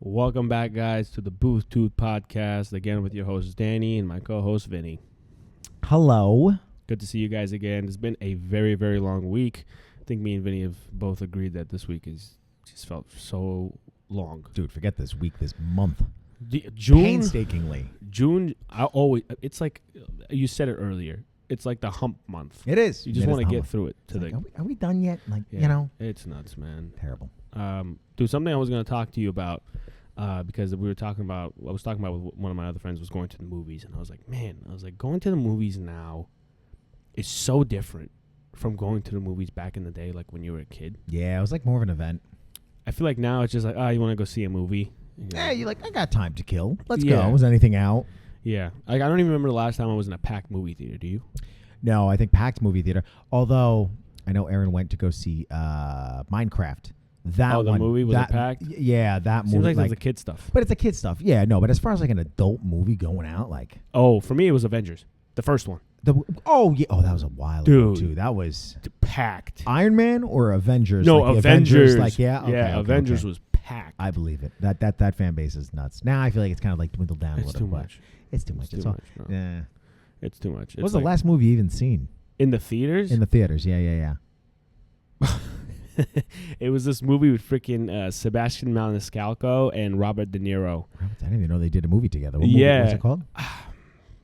Welcome back, guys, to the Booth Tooth Podcast. Again, with your host, Danny, and my co-host, Vinny. Hello. Good to see you guys again. It's been a very, very long week. I think me and Vinny have both agreed that this week is just felt so long. Dude, forget this week, this month. June, Painstakingly. June, it's like, you said it earlier, it's like the hump month. It is. You just want to get through it. Are we done yet? It's nuts, man. Terrible. Dude, something I was going to talk to you about, because I was talking about with one of my other friends was going to the movies, and I was like, going to the movies now is so different from going to the movies back in the day, like when you were a kid. Yeah, it was like more of an event. I feel like now it's just like, you want to go see a movie? Yeah, you're like, I got time to kill. Let's go. Was anything out? Yeah. I don't even remember the last time I was in a packed movie theater. Do you? No, I think packed movie theater. Although, I know Aaron went to go see Minecraft. The movie was packed? Yeah, that movie. Seems like it's the kid stuff. But it's a kid stuff. Yeah, no, but as far as like an adult movie going out, like... Oh, for me, it was Avengers. The first one. That was a while ago, too. That was... packed. Iron Man or Avengers? No, like Avengers. Avengers was packed. I believe it. That fan base is nuts. Now I feel like it's kind of like dwindled down a little bit. It's too much. Yeah. It's too much. What was the last movie you even seen? In the theaters? In the theaters, yeah. It was this movie with freaking Sebastian Maniscalco and Robert De Niro. I didn't even know they did a movie together. What movie was it called?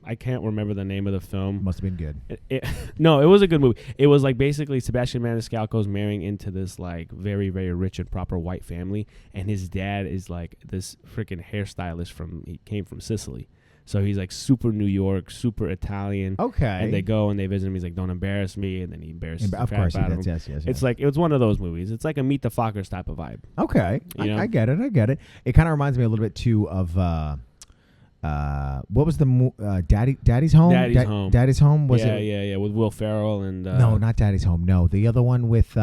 I can't remember the name of the film. Must have been good. No, it was a good movie. It was like basically Sebastian Maniscalco's marrying into this like very, very rich and proper white family, and his dad is like this freaking hairstylist he came from Sicily. So he's like super New York, super Italian. Okay. And they go and they visit him. He's like, don't embarrass me. And then he embarrasses the crap out of him. Yes. It's like, it was one of those movies. It's like a Meet the Fockers type of vibe. Okay. I get it. It kind of reminds me a little bit too of, what was the Daddy's Home? Daddy's Home? Yeah. With Will Ferrell and... no, not Daddy's Home. No, the other one with...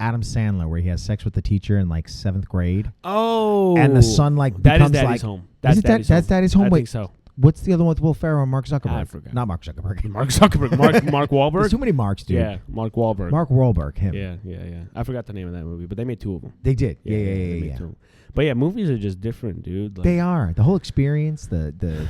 Adam Sandler, where he has sex with the teacher in like 7th grade. Oh, and the son like that becomes is Daddy's Home. That's Daddy's Home. I Wait, think so. What's the other one with Will Ferrell and Mark Zuckerberg? I forgot. Not Mark Zuckerberg. Mark Wahlberg. There's too many Marks, dude. Yeah, Mark Wahlberg. Him. Yeah. I forgot the name of that movie, but they made two of them. They did. Yeah. But yeah, movies are just different, dude. Like, they are. The whole experience. They're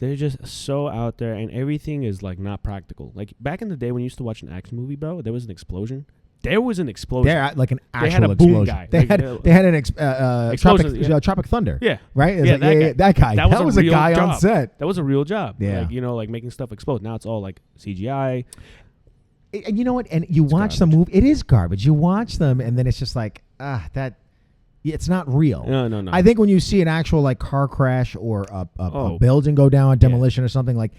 just so out there, and everything is like not practical. Like back in the day when you used to watch an action movie, bro, there was an explosion. There was an explosion. They're like an actual they had a explosion. Boom guy. They had an Tropic Thunder. Yeah. Right? That guy. That was a guy job. on set. That was a real job. Yeah. Like, like making stuff explode. Now it's all like CGI. And you know what? And you watch the movie. It is garbage. You watch them, and then it's just like, it's not real. No. I think when you see an actual like car crash or a building go down, a demolition or something, like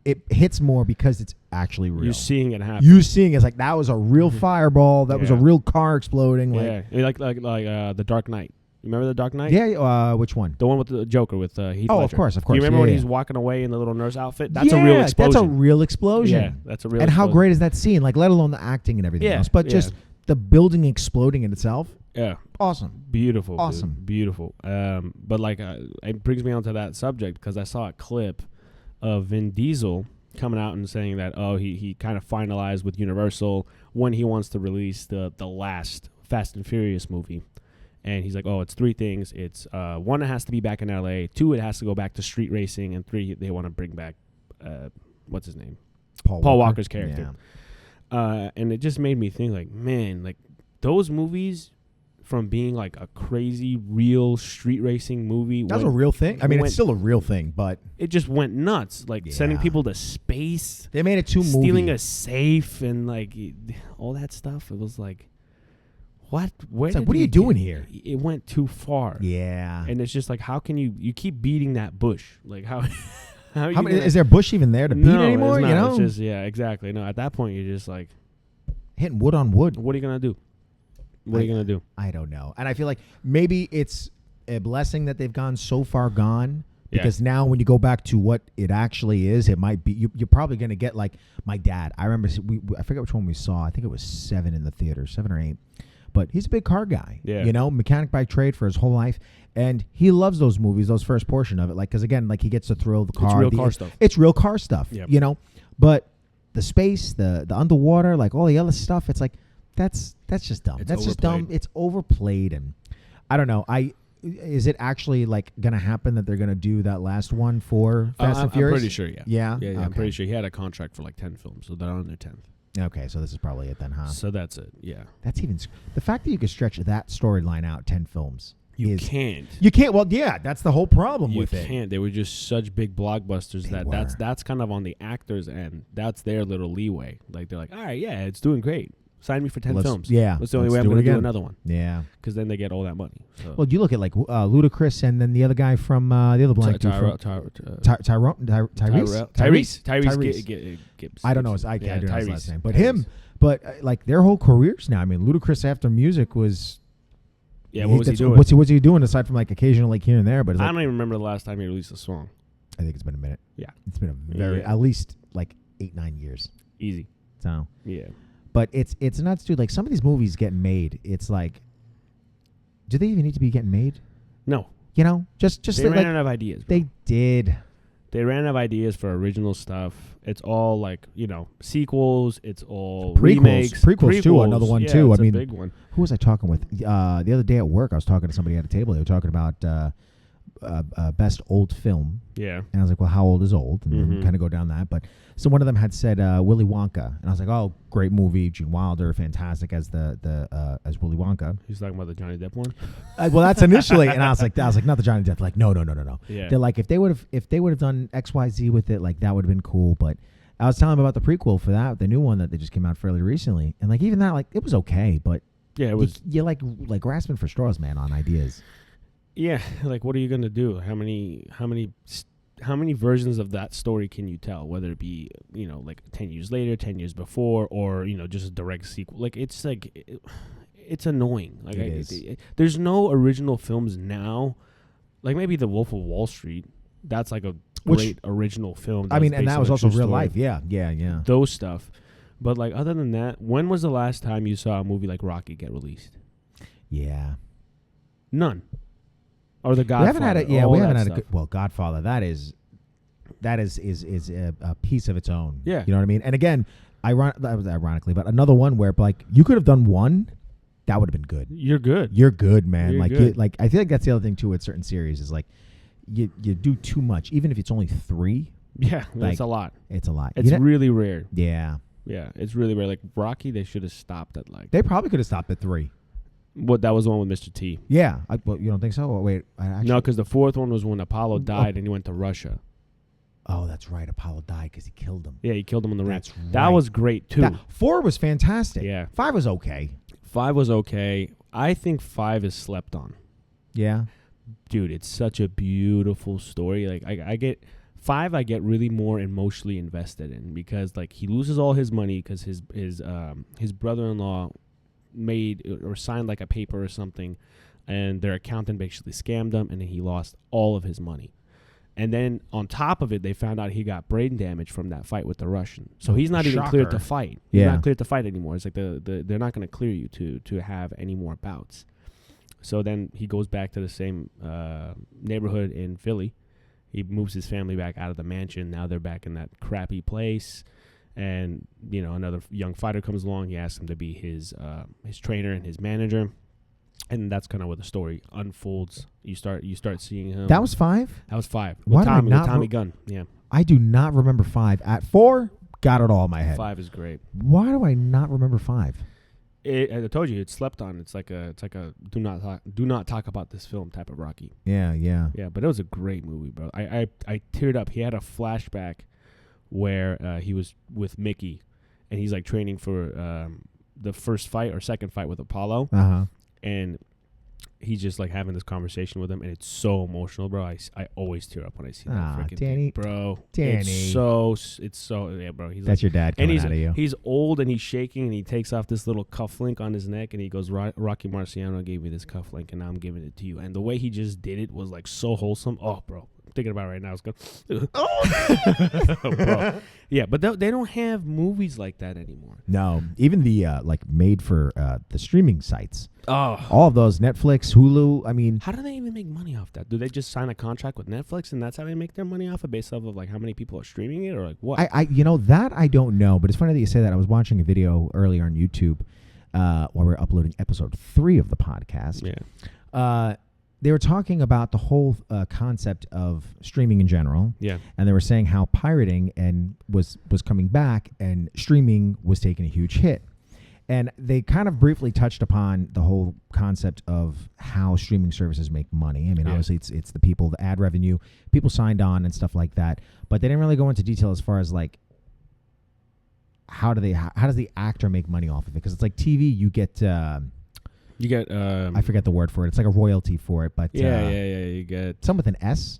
it hits more because it's actually real. You're seeing it happen. It's like that was a real fireball. That was a real car exploding. Like The Dark Knight. You remember The Dark Knight? Yeah. Which one? The one with the Joker with Heath Ledger. Of course. You remember when he's walking away in the little nurse outfit? That's a real explosion. That's a real explosion. Yeah, that's a real. And how great is that scene? Like, let alone the acting and everything else, but just the building exploding in itself. Yeah. Awesome. Beautiful. Awesome. Dude. Beautiful. But like, it brings me onto that subject because I saw a clip of Vin Diesel coming out and saying that, he kind of finalized with Universal when he wants to release the last Fast and Furious movie. And he's like, it's three things. It's 1, it has to be back in LA. 2, it has to go back to street racing. And 3, they want to bring back, what's his name? Paul Walker's character. Yeah. And it just made me think like, man, like those movies from being like a crazy real street racing movie. That's a real thing. I mean, it's still a real thing, but it just went nuts. Like sending people to space. They made it too movie. Stealing a safe and like all that stuff. It was like, what? What are you doing here? It went too far. Yeah. And it's just like, how can you keep beating that bush? Like how is there bush even there to beat anymore? It's not. You know? It's just, exactly. No, at that point you're just like hitting wood on wood. What are you gonna do? What are you going to do? I don't know. And I feel like maybe it's a blessing that they've gone so far gone because now when you go back to what it actually is, it might be, you're probably going to get like my dad. I remember, I forget which one we saw. I think it was 7 in the theater, 7 or 8. But he's a big car guy, mechanic by trade for his whole life. And he loves those movies, those first portion of it. Like, because again, like he gets to throw the car. It's real car stuff. It's real car stuff, But the space, the underwater, like all the other stuff, it's like, that's just dumb. That's overplayed. Just dumb. It's overplayed, and I don't know. is it actually like going to happen that they're going to do that last one for Fast and Furious? I'm pretty sure, yeah. Yeah? Yeah, Okay. I'm pretty sure he had a contract for like 10 films, so they're on their 10th. Okay, so this is probably it then, huh? So that's it, yeah. That's even the fact that you could stretch that storyline out 10 films. You can't. You can't. Well, yeah, that's the whole problem with it. You can't. They were just such big blockbusters that's kind of on the actors' end. That's their little leeway. Like they're like, all right, yeah, it's doing great. Sign me for 10 films. Yeah, that's the only way I'm going to do another one. Yeah, because then they get all that money. So. Well, you look at like Ludacris and then the other guy from the other black dude Tyrese Gibbs. I don't know. I don't know his last name, but him. But like their whole careers now. I mean, Ludacris after music was. Yeah, what was he doing? What's he doing aside from like occasional like here and there? But I don't even remember the last time he released a song. I think it's been a minute. Yeah, it's been a very at least like 8-9 years. Easy. So yeah, but it's nuts, dude. Like some of these movies getting made, it's like, do they even need to be getting made? No. You know, just they ran out of ideas. Bro. They did. They ran out of ideas for original stuff. It's all like, you know, sequels. It's all prequels. Remakes. Prequels too. Another one too. It's a big one. Who was I talking with the other day at work? I was talking to somebody at a table. They were talking about best old film. Yeah. And I was like, well, how old is old? And kind of go down that. But so one of them had said Willy Wonka, and I was like, oh, great movie. Gene Wilder, fantastic as as Willy Wonka. He's talking about the Johnny Depp one. Well, that's initially, and I was like, not the Johnny Depp. Like, no. Yeah. They're like, if they would have done XYZ with it, like that would have been cool. But I was telling them about the prequel for that, the new one that they just came out fairly recently, and like even that, like it was okay, but yeah, it was. You like grasping for straws, man, on ideas. Yeah, like what are you gonna do? How many versions of that story can you tell? Whether it be, you know, like 10 years later, 10 years before, or, you know, just a direct sequel. Like it's it's annoying. Like there's no original films now. Like maybe The Wolf of Wall Street. That's like a great original film. I mean, and that was also real life. Yeah. Those stuff. But like other than that, when was the last time you saw a movie like Rocky get released? Yeah. None. Or The Godfather. We haven't had it. Yeah, we haven't had a good. Well, Godfather. That is a piece of its own. Yeah. You know what I mean? And again, ironically, but another one where like you could have done one, that would have been good. You're good. You're good, man. You're like good. I feel like that's the other thing too with certain series is like you do too much, even if it's only 3. Yeah, like, that's a lot. It's a lot. It's really rare. Yeah. Yeah, it's really rare. Like Rocky, they should have stopped at like. They probably could have stopped at 3. What, that was the one with Mr. T. Yeah. Well, you don't think so? Oh, wait. No, because the 4th one was when Apollo died and he went to Russia. Oh, that's right. Apollo died because he killed him. Yeah, he killed him on the ring. That's right. That was great too. 4 was fantastic. Yeah. 5 was okay. 5 was okay. I think 5 is slept on. Yeah. Dude, it's such a beautiful story. Like I get 5, I get really more emotionally invested in because like he loses all his money because his brother-in-law made or signed like a paper or something, and their accountant basically scammed him, and then he lost all of his money. And then on top of it, they found out he got brain damage from that fight with the Russian. So he's not even cleared to fight. He's not cleared to fight anymore. It's like they're not going to clear you to have any more bouts. So then he goes back to the same neighborhood in Philly. He moves his family back out of the mansion. Now they're back in that crappy place. And, you know, another young fighter comes along. He asks him to be his trainer and his manager. And that's kind of where the story unfolds. You start seeing him. That was 5? That was 5. Why with Tommy Gunn. Yeah. I do not remember 5. At 4, got it all in my head. 5 is great. Why do I not remember 5? I told you, it's slept on. It's like a do not talk about this film type of Rocky. Yeah. Yeah, but it was a great movie, bro. I teared up. He had a flashback where he was with Mickey, and he's like training for the first fight or second fight with Apollo. And he's just like having this conversation with him, and it's so emotional, bro. I always tear up when I see that freaking Danny, thing, bro. Danny. It's so yeah, bro. He's that's like, your dad coming out of you. He's old and he's shaking, and he takes off this little cufflink on his neck, and he goes, Rocky Marciano gave me this cufflink, and now I'm giving it to you. And the way he just did it was like so wholesome. Oh, bro. Thinking about it right now, it's going. Bro. Yeah, but they don't have movies like that anymore. No, even the like made for the streaming sites. Oh, all of those, Netflix, Hulu. I mean, how do they even make money off that? Do they just sign a contract with Netflix and that's how they make their money off it, based off of like how many people are streaming it, or like what? I that I don't know, but it's funny that you say that. I was watching a video earlier on YouTube while we were uploading episode 3 of the podcast. Yeah. they were talking about the whole concept of streaming in general. Yeah. And they were saying how pirating was coming back and streaming was taking a huge hit. And they kind of briefly touched upon the whole concept of how streaming services make money. I mean, obviously it's the people, the ad revenue, people signed on and stuff like that. But they didn't really go into detail as far as like how does the actor make money off of it? Because it's like TV, you get I forget the word for it. It's like a royalty for it, but you get some with an S.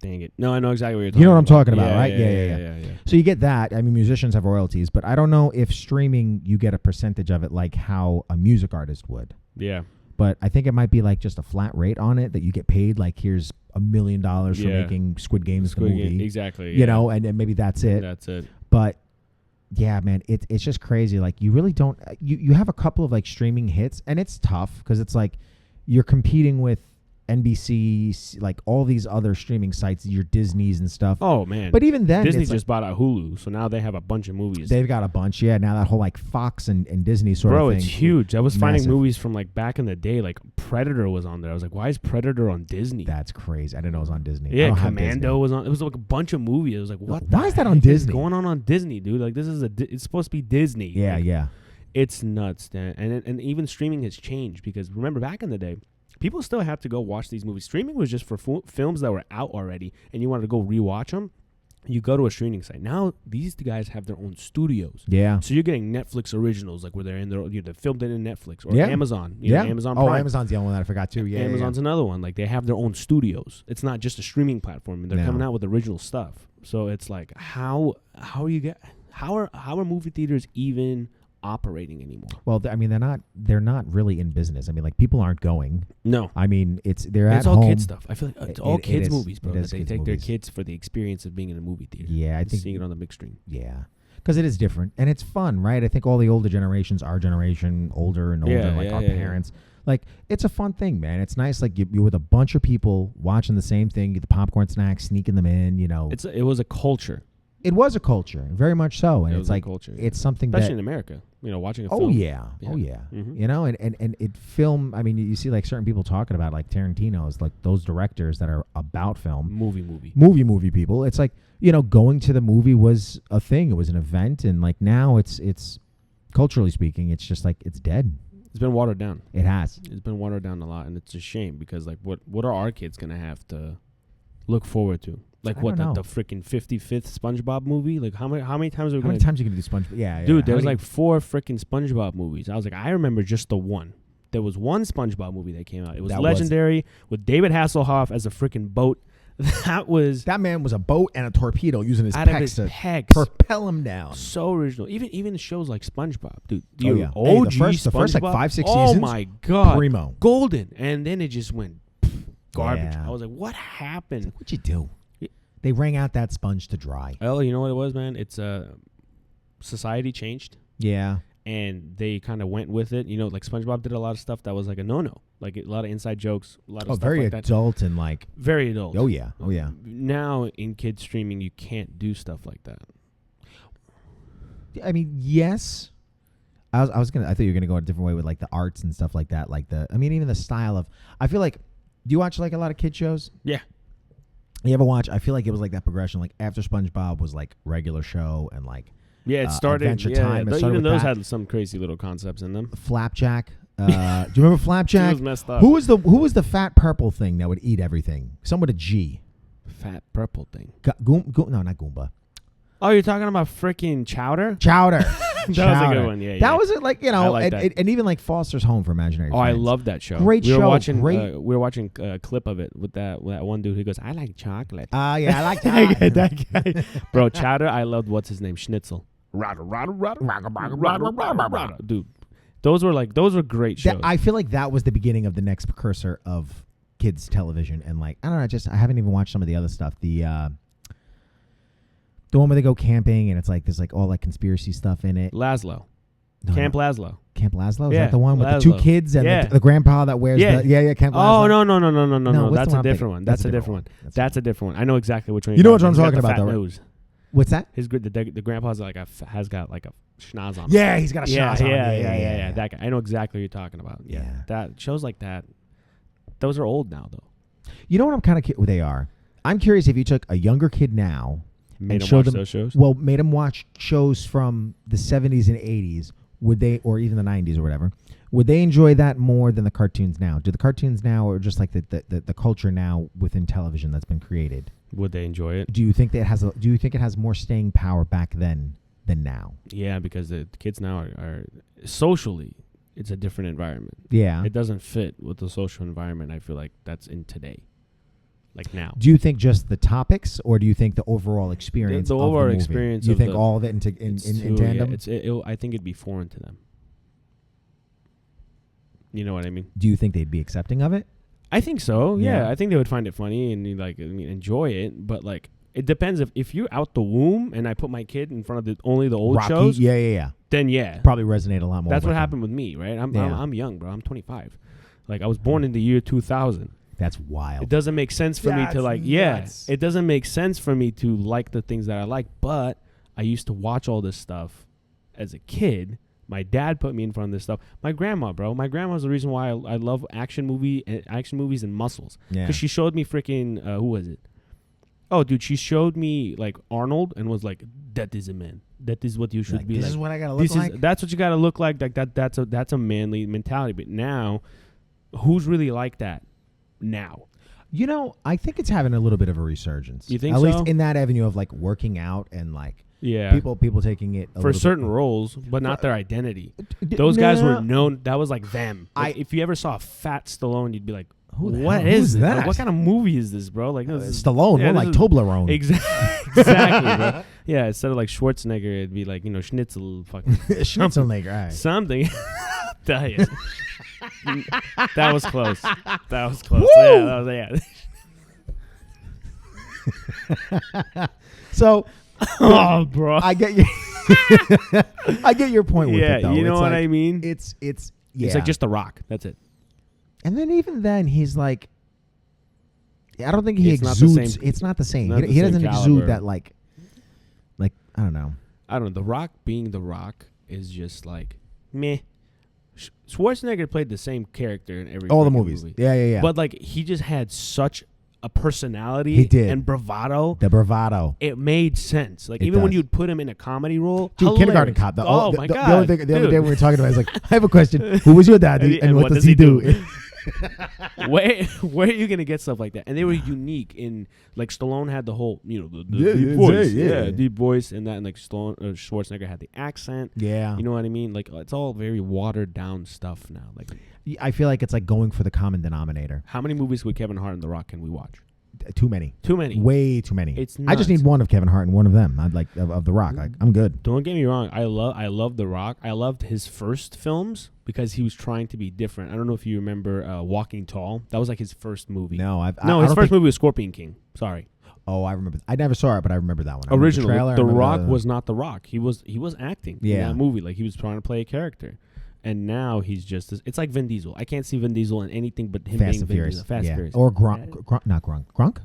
Dang it. No, I know exactly what you're talking about. You know what I'm talking about, right? Yeah. So you get that. I mean, musicians have royalties, but I don't know if streaming you get a percentage of it like how a music artist would. Yeah. But I think it might be like just a flat rate on it that you get paid. Like here's $1 million for making Squid Games the movie. Exactly. You know, and maybe that's it. That's it. But yeah, man, it's just crazy. Like you really don't. You have a couple of like streaming hits, and it's tough because it's like you're competing with NBC, like all these other streaming sites, your Disney's and stuff. Oh man! But even then, Disney just bought out Hulu, so now they have a bunch of movies. They've got a bunch, yeah. Now that whole like Fox and Disney sort of thing. Bro, it's huge. I was finding massive. movies from like back in the day, like Predator was on there. I was like, why is Predator on Disney? That's crazy. I didn't know it was on Disney. I Yeah, don't have Commando Disney. was on. It was like a bunch of movies. I was like, what? Why is that on heck Disney? Is going on Disney, dude? Like this is it's supposed to be Disney. Yeah, like, yeah. It's nuts, man. And even streaming has changed because remember back in the day, people still have to go watch these movies. Streaming was just for films that were out already, and you wanted to go rewatch them. You go to a streaming site. Now these guys have their own studios. Yeah. So you're getting Netflix originals, like where they're in their, they filmed it in Netflix or Yeah. Amazon. Yeah. Amazon Oh, Prime. Amazon's the only one that I forgot too. Yeah. Amazon's another one. Like they have their own studios. It's not just a streaming platform, and they're No. coming out with original stuff. So it's like how are movie theaters even operating anymore? Well, I mean, they're not really in business. I mean, like people aren't going. No. I mean, they're at It's all home. kids stuff. I feel like it's all kids movies, bro. It is They kids take their movies. kids for the experience of being in a movie theater. Yeah, I and think seeing it on the big screen. Yeah, because it is different and it's fun, right? I think all the older generations, our generation, older and older, like our parents, like it's a fun thing, man. It's nice, like you're with a bunch of people watching the same thing, get the popcorn snacks, sneaking them in. You know, It was a culture. It was a culture, very much so, and It it's was a like culture, it's something especially that in America. Watching a oh film. yeah. Mhm. You know, and it film. I mean, you see like certain people talking about like Tarantino's, like those directors that are about film, movie people. It's like, you know, going to the movie was a thing. It was an event, and like now it's culturally speaking, it's just like it's dead. It's been watered down. It has. It's been watered down a lot, and it's a shame because like what are our kids gonna have to look forward to? Like I what don't the know. freaking 55th SpongeBob movie? Like how many times are we How many times are you gonna do SpongeBob? Yeah, Dude, yeah. there was like 4 freaking SpongeBob movies. I was like, I remember just the one. There was one SpongeBob movie that came out. It was legendary with David Hasselhoff as a freaking boat. That man was a boat and a torpedo using his out of pecs his to pecs. propel him down. So original. Even shows like SpongeBob, dude. Oh, yeah. OG Hey, the first like SpongeBob? 5-6 seasons. Oh my god, primo. golden. And then it just went garbage. Yeah. I was like, what happened? What'd you do? They wrung out that sponge to dry. Oh, you know what it was, man? It's society changed. Yeah. And they kind of went with it. You know, like SpongeBob did a lot of stuff that was like a no-no. Like a lot of inside jokes, a lot of stuff very like that. adult and like Very adult. Oh yeah. Oh yeah. Now in kids streaming, you can't do stuff like that. I mean, yes. I thought you were gonna go a different way with like the arts and stuff like that. Like even the style of. I feel like. Do you watch like a lot of kid shows? Yeah. You ever watch? I feel like it was like that progression. Like after SpongeBob was like regular show and like. Yeah, it started. Adventure Time. It started Even with those that. had some crazy little concepts in them. Flapjack. Do you remember Flapjack? It was messed up. Who was the fat purple thing that would eat everything? Some with a G. Fat purple thing. No, not Goomba. Oh, you're talking about freaking Chowder? Chowder. That was a good one. Yeah, That was it. Like, you know, like and even like Foster's Home for Imaginary Oh, I Friends. love that show. Great we were show. Watching, Great. we were watching a clip of it with that one dude who goes, "I like chocolate." Yeah, I like that. That guy, bro. Chowder. I loved what's his name, Schnitzel. Dude, those were great shows. I feel like that was the beginning of the next precursor of kids television, and like I don't know, I haven't even watched some of the other stuff. The one where they go camping and it's like there's like all like conspiracy stuff in it. Laszlo. No, Camp no. Laszlo. Camp Laszlo? Is Yeah, that the one with the Laszlo. 2 kids and Yeah. the grandpa that wears Yeah. Camp Laszlo? Oh, no. what's the That's one a I'm different thinking? one. That's a different one. That's a different one. I know exactly which one. You know what I'm He's got talking the about, fat though, right? nose. What's that? The grandpa's has got like a schnoz on him. Yeah, he's got a Yeah, schnoz on. yeah. That guy. I know exactly what you're talking about. Yeah. Yeah. That shows like that. those are old now, though. You know what I'm kind of they are. I'm curious if you took a younger kid now Made and them showed watch them those shows. well, made them watch shows from the 70s and 80s, would they, or even the 90s or whatever, would they enjoy that more than the cartoons now? Do the cartoons now, or just like the culture now within television that's been created? Would they enjoy it? Do you think that do you think it has more staying power back then than now? Yeah, because the kids now are socially, it's a different environment. Yeah. It doesn't fit with the social environment. I feel like that's in today, like now. Do you think just the topics, or do you think the overall experience? The of overall the movie? experience. You of think the, all of it in tandem? Yeah, I think it'd be foreign to them. You know what I mean? Do you think they'd be accepting of it? I think so. Yeah, Yeah. I think they would find it funny and like enjoy it. But like, it depends if you're out the womb and I put my kid in front of only the old Rocky, shows. yeah. Then yeah, Probably resonate a lot more. that's with what them. happened with me, right? I'm Yeah. I'm young, bro. I'm 25. Like I was born in the year 2000. That's wild. It doesn't make sense for me to like. Yeah, nuts. it doesn't make sense for me to like the things that I like. But I used to watch all this stuff as a kid. My dad put me in front of this stuff. My grandma, bro. My grandma's the reason why I love action movies and muscles. Yeah. Because she showed me freaking who was it? Oh, dude, she showed me like Arnold and was like, "That is a man. That is what you should Like, be this like. is what I gotta look like. That's what you gotta look like. Like that. That's a manly mentality. But now, who's really like that now? You know, I think it's having a little bit of a resurgence. You think At so? least in that avenue of like working out and like Yeah. people taking it For certain roles, but not their identity. Those guys were known. That was like them. Like, if you ever saw a fat Stallone, you'd be like, Who the "What hell- is who's this? Like, that? what kind of movie is this, bro?" Like Stallone, yeah, more like this is- Toblerone. Exactly, bro. Yeah, instead of like Schwarzenegger, it'd be like Schnitzel, fucking Schwarzenegger, all right. something. Tell you. That was close. That was close. Woo! Yeah, that was, yeah. So, Oh, bro. I get you. I get your point with Yeah, it, though. you know It's what like- I mean? It's yeah. It's like just The Rock. That's it. And then even then, he's like, I don't think he It's not the exudes. same- It's not the same. not He, the he same doesn't caliber. exude that like I don't know. I don't know. The Rock being The Rock is just like meh. Schwarzenegger played the same character in every All the freaking movies. movie. Yeah. But like he just had such a personality He did. and bravado. The bravado. It made sense. Like It even when does. you'd put him in a comedy role, Dude, Kindergarten hilarious. Cop. Oh my god! The only thing, the other dude. day we were talking about, I was like, I have a question. Who was your daddy, and what does he do? where are you gonna get stuff like that? And they were unique in like Stallone had the whole the Yeah, deep yeah, voice, yeah. deep voice, and that, and like Schwarzenegger had the accent. Yeah. You know what I mean? Like it's all very watered down stuff now. Like I feel like it's like going for the common denominator. how many movies with Kevin Hart and The Rock can we watch? Too many. Too many. Way too many. It's I just nuts. need one of Kevin Hart and one of them. I'd like of The Rock. Like, I'm good. Don't get me wrong. I love The Rock. I loved his first films because he was trying to be different. I don't know if you remember Walking Tall. That was like his first movie. No, his I don't first think- movie was Scorpion King. Sorry. Oh, I remember. I never saw it, but I remember that one. I remember Originally, trailer, I The remember Rock was not The Rock. He was acting in Yeah. that movie. Like he was trying to play a character. And now he's just it's like Vin Diesel. I can't see Vin Diesel in anything but him Fast being and Vin Furious. Diesel. Fast and Yeah. Furious. Or not Gronk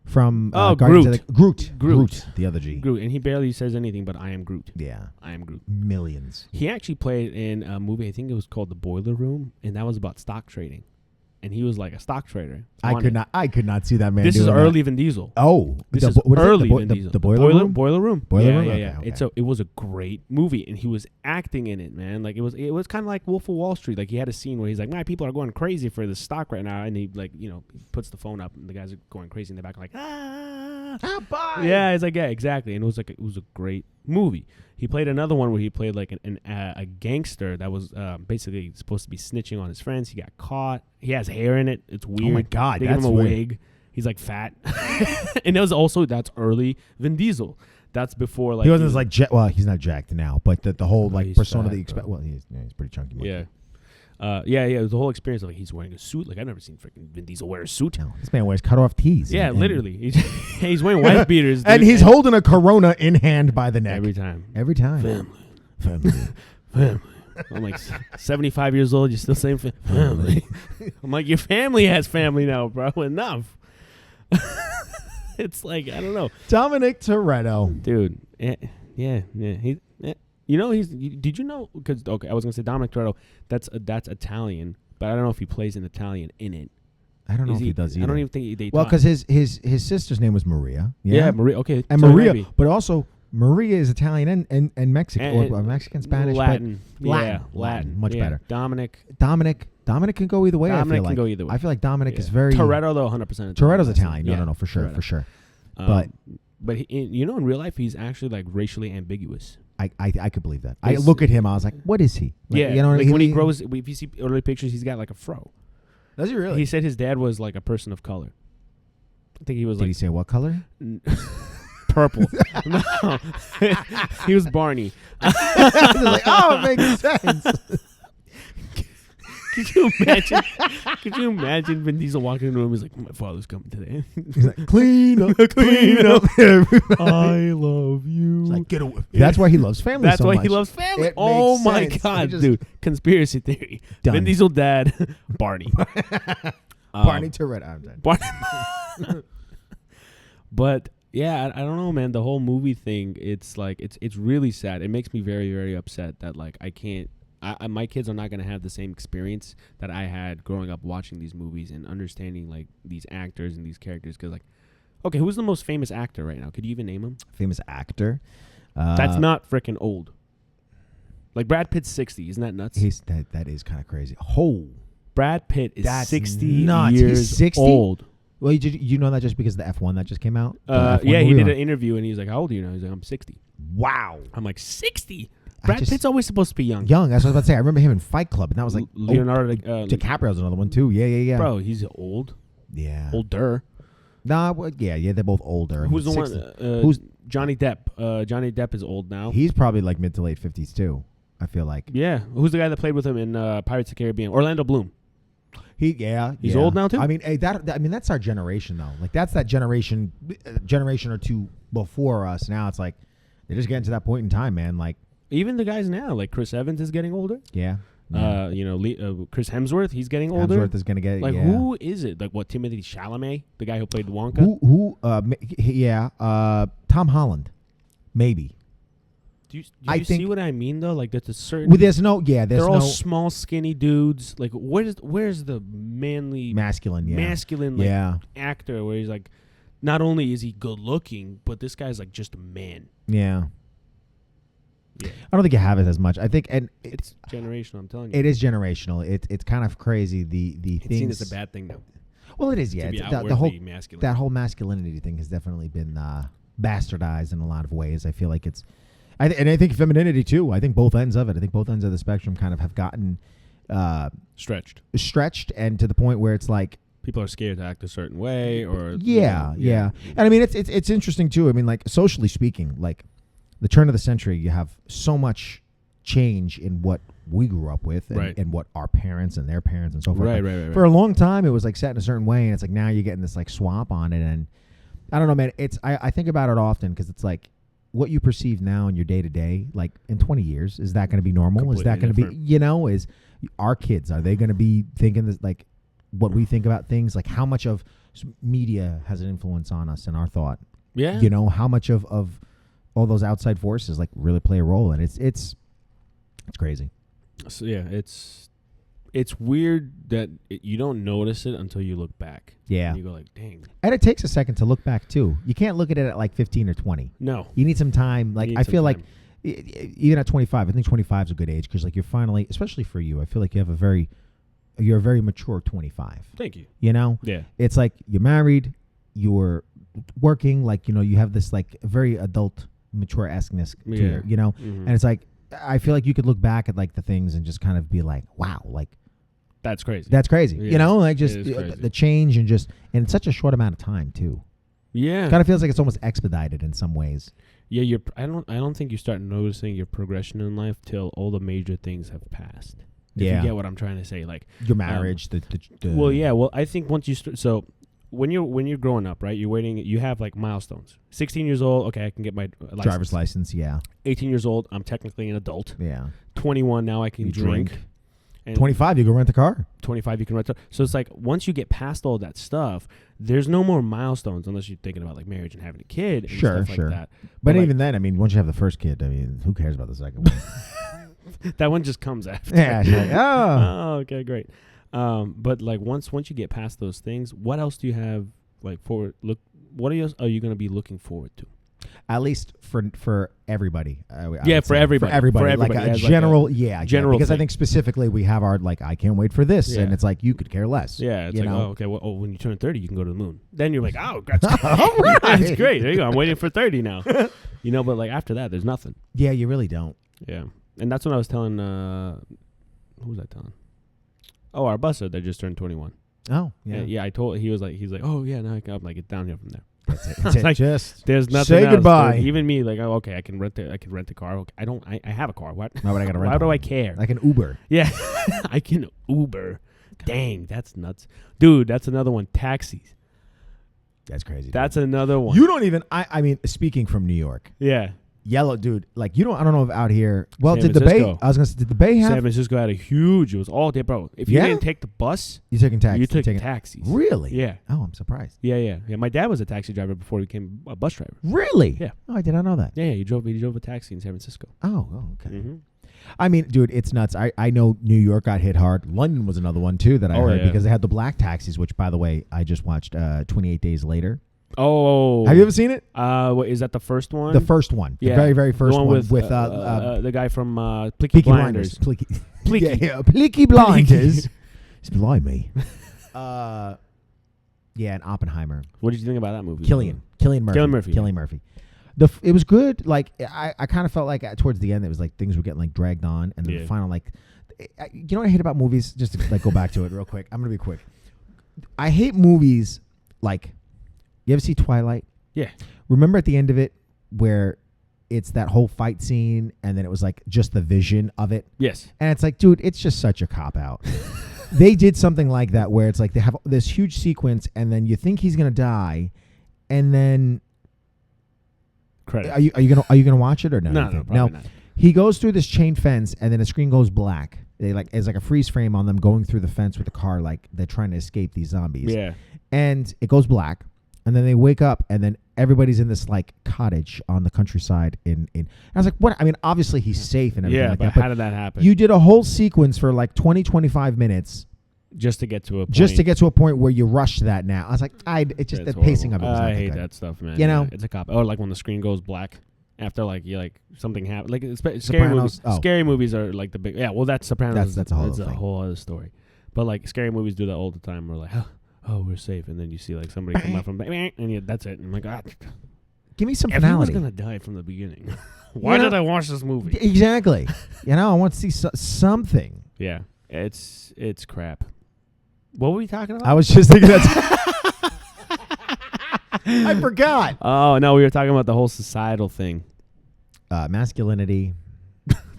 from Oh, Guardians of Groot. the Groot. Groot, the other G. Groot, and he barely says anything but I am Groot. Yeah, I am Groot. millions. He actually played in a movie, I think it was called The Boiler Room, and that was about stock trading. And he was like a stock trader. I could not see that man. This is doing early that. Vin Diesel. Oh, This the is bo- what is it? early The, Vin the, Diesel. the boiler room. Boiler Room. Boiler yeah, Room? Yeah, Okay, yeah. okay. It was a great movie, and he was acting in it, man. Like it was kind of like Wolf of Wall Street. Like he had a scene where he's like, "My people are going crazy for this stock right now," and he like he puts the phone up, and the guys are going crazy in the back, like bye. Yeah, it's like yeah, exactly. And it was a great movie. He played another one where he played like a gangster that was basically supposed to be snitching on his friends. He got caught. He has hair in it. It's weird. Oh my God, They give that's him a weird. wig. He's like fat, and that's early Vin Diesel. That's before like He wasn't like well, he's not jacked now, but the whole like he's persona fat, that you expect. bro. Well, he's pretty chunky. monkey. yeah. It was the whole experience of like he's wearing a suit. Like I've never seen freaking Vin Diesel wear a suit. No, this man wears cut off tees. Yeah, and- literally. He's wearing wife beaters, and dude, he's holding a Corona in hand by the neck every time. Every time. Family. Family. I'm like 75 years old. You're still saying family. I'm like, your family has family now, bro. Enough. It's like I don't know, Dominic Toretto. dude. Yeah. He. Did you know? Because I was gonna say Dominic Toretto. That's Italian, but I don't know if he plays an Italian in it. I don't know if he does either. I don't even think they. Well, talk. because his sister's name was Maria. Yeah, Maria. Okay, and so Maria, maybe. but also Maria is Italian and Mexican And or Mexican, Spanish, Latin. but Latin, much better. Dominic can go either way. Dominic I feel can like. go either way. I feel like Dominic is very Toretto though, 100%. Toretto's Italian. Yeah, No, for sure, for sure. But in real life, he's actually like racially ambiguous. I could believe that. I look at him, I was like, what is he? Like, yeah, you know, like when he grows. If you see early pictures, he's got like a fro. Does he really? He said his dad was like a person of color. I think he was. Did like he say what color? Purple. No, he was Barney. Like, oh, it makes sense. Could you imagine? Could you imagine Vin Diesel walking in the room? He's like, "My father's coming today." He's like, clean up, clean up. I love you. It's like, get away. That's why he loves family. That's so why much. he loves family. It Oh makes my sense. god, dude! Conspiracy theory. Done. Vin Diesel dad, Barney. Barney Toretto. I'm done. Barney. But yeah, I don't know, man. The whole movie thing, it's like it's really sad. It makes me very, very upset that like I can't. My kids are not going to have the same experience that I had growing up watching these movies and understanding like these actors and these characters. Because like, okay, who's the most famous actor right now? Could you even name him? Famous actor. That's not freaking old. Like Brad Pitt's 60. Isn't that nuts? That is kind of crazy. Oh, Brad Pitt is that's 60 nuts. years He's 60? old. Well, you know that just because of the F1 that just came out? Yeah, he did an interview and he's like, "How old are you now?" He's like, "I'm 60." Wow. I'm like, 60? Brad Pitt's always supposed to be young. Young. That's what I was about to say. I remember him in Fight Club, and that was like Leonardo DiCaprio's another one too. Yeah. Bro, he's old. Yeah. Older. Nah, well, yeah, they're both older. Who's the 60. one? Who's Johnny Depp? Johnny Depp is old now. He's probably like mid to late 50s too. I feel like. Yeah. Who's the guy that played with him in Pirates of the Caribbean? Orlando Bloom. He's old now too. I mean, that's our generation though. Like that's that generation or two before us. Now it's like they're just getting to that point in time, man. Like even the guys now, like Chris Evans is getting older. Yeah. Chris Hemsworth, he's getting older. Hemsworth is gonna get like who is it? Like what? Timothée Chalamet, the guy who played Wonka. Tom Holland, maybe. Do you see what I mean though? Like there's a certain. Well, they're all small, skinny dudes. Like where's the manly, masculine, actor where he's like, not only is he good looking, but this guy's like just a man. Yeah. I don't think you have it as much. I think, and it's generational. I'm telling you, it is generational. It's kind of crazy. The it's things. Seen as a bad thing though. Well, it is. Yeah, the whole masculine. That whole masculinity thing has definitely been bastardized in a lot of ways. I feel like it's. And I think femininity too. I think both ends of it. I think both ends of the spectrum kind of have gotten stretched, and to the point where it's like people are scared to act a certain way, or yeah. And I mean, it's interesting too. I mean, like socially speaking, like the turn of the century, you have so much change in what we grew up with, and what our parents and their parents and so forth. Right. For a long time, it was like set in a certain way, and it's like now you're getting this like swap on it, and I don't know, man. I think about it often because it's like. What you perceive now in your day to day, like in 20 years, is that going to be normal? Completely is that going to be, is our kids, are they going to be thinking this, like what we think about things? Like how much of media has an influence on us and our thought? Yeah. How much of all those outside forces like really play a role? And it's crazy. So yeah, it's weird that you don't notice it until you look back. Yeah. And you go like, dang. And it takes a second to look back too. You can't look at it at like 15 or 20. No. You need some time. Like I feel like even at 25, I think 25 is a good age because like you're finally, especially for you, I feel like you're a very mature 25. Thank you. Yeah. It's like you're married, you're working, like, you have this like very adult mature-esqueness to you, Mm-hmm. and it's like, I feel like you could look back at like the things and just kind of be like, wow, like that's crazy. That's crazy. Yeah. Like just the change and in such a short amount of time too. Yeah. Kind of feels like it's almost expedited in some ways. Yeah, I don't think you start noticing your progression in life till all the major things have passed. If you get what I'm trying to say, like your marriage, Well, I think once you so when you're growing up, right? You're waiting. You have like milestones. 16 years old, okay, I can get my driver's license. Yeah. 18 years old, I'm technically an adult. Yeah. 21, now I can drink. And 25, you go rent a car. 25, you can rent a car. So it's like once you get past all that stuff, there's no more milestones unless you're thinking about like marriage and having a kid and stuff like that. But even then, I mean, once you have the first kid, I mean, who cares about the second one? That one just comes after. Yeah. Like, oh, okay, great. But like once you get past those things, what else do you have like forward? Look, what else are you going to be looking forward to? At least for everybody. I Yeah, would for say. everybody. For everybody. For Like everybody. a As like general, general because I thing. think specifically we have our, like, I can't wait for this. Yeah. And it's like, you could care less. Yeah, it's you like, know? oh, okay, well, when you turn 30, you can go to the moon. Then you're like, oh, that's All right. that's great. There you go. I'm waiting for 30 now. You know, but like after that, there's nothing. Yeah, you really don't. Yeah. And that's when I was telling, who was I telling? Oh, our busser that just turned 21. Oh, yeah. Yeah, I told, he's like, oh, yeah, no, I'm like, it's down here from there. That's it. That's it. Like, Just there's nothing say else, goodbye. dude. Even me, like, oh, okay, I can rent a car. Okay, I have a car. What? No, but I gotta rent Why do one. I care? Like an Uber. Yeah, I can Uber. Dang, that's nuts, dude. That's another one. Taxis. That's crazy. That's another one. You don't even. I mean, speaking from New York, Yeah. yellow dude. Like, you don't. I don't know if out here. Well, San did the Bay? Francisco. I was gonna say, did the Bay have? San Francisco had a huge. It was all day, bro. If you Yeah? didn't take the bus, You taking taxi? you took taking, taxis. Really? Yeah. Oh, I'm surprised. Yeah. My dad was a taxi driver before he became a bus driver. Really? Yeah. Oh, I did not know that. Yeah, he drove a taxi in San Francisco. Oh, okay. Mm-hmm. I mean, dude, it's nuts. I know New York got hit hard. London was another one too that I heard yeah. because they had the black taxis, which, by the way, I just watched 28 Days Later. Oh. Have you ever seen it? What, is that the first one? The first one. Yeah. The very, very first the one with the guy from Peaky Peaky Blinders. Blinders. Peaky. Yeah, Peaky Blinders. It's blimey. Yeah, and Oppenheimer. What did you think about that movie? Cillian Murphy. Cillian Murphy. It was good. Like, I kind of felt like towards the end it was like things were getting like dragged on, and then the final, like, you know what I hate about movies? Just to like go back to it real quick. I'm gonna be quick. I hate movies like, you ever see Twilight? Yeah. Remember at the end of it where it's that whole fight scene, and then it was like just the vision of it, Yes. and it's like, dude, it's just such a cop out. They did something like that where it's like they have this huge sequence, and then you think he's gonna die, and then. Credit. Are you gonna watch it or no? No, probably not. He goes through this chain fence, and then the screen goes black. They like it's like a freeze frame on them going through the fence with the car, like they're trying to escape these zombies. Yeah. And it goes black, and then they wake up, and then everybody's in this like cottage on the countryside. In I was like, what? I mean, obviously he's safe and everything Yeah, like but that. how did that happen? You did a whole sequence for like 20-25 minutes just to get to a point. just to get to a point where you rush that. Now I was like, it's just That's the pacing of it. horrible. Was not I that hate good. that stuff, man. You know? Yeah, it's a cop. Or like when the screen goes black after like you like something happened. Like scary Sopranos. movies. Oh. Scary movies are like the big. Yeah, well, that's Sopranos. That's a whole That's other a thing. whole other story. But like scary movies do that all the time. We're like, oh, we're safe, and then you see like somebody come out from and yeah, that's it. And I'm like, Give me some everyone's finality. gonna die from the beginning. Why You know? did I watch this movie? Exactly. I want to see something. Yeah, it's crap. What were we talking about? I was just thinking that. I forgot. Oh no, we were talking about the whole societal thing. Masculinity.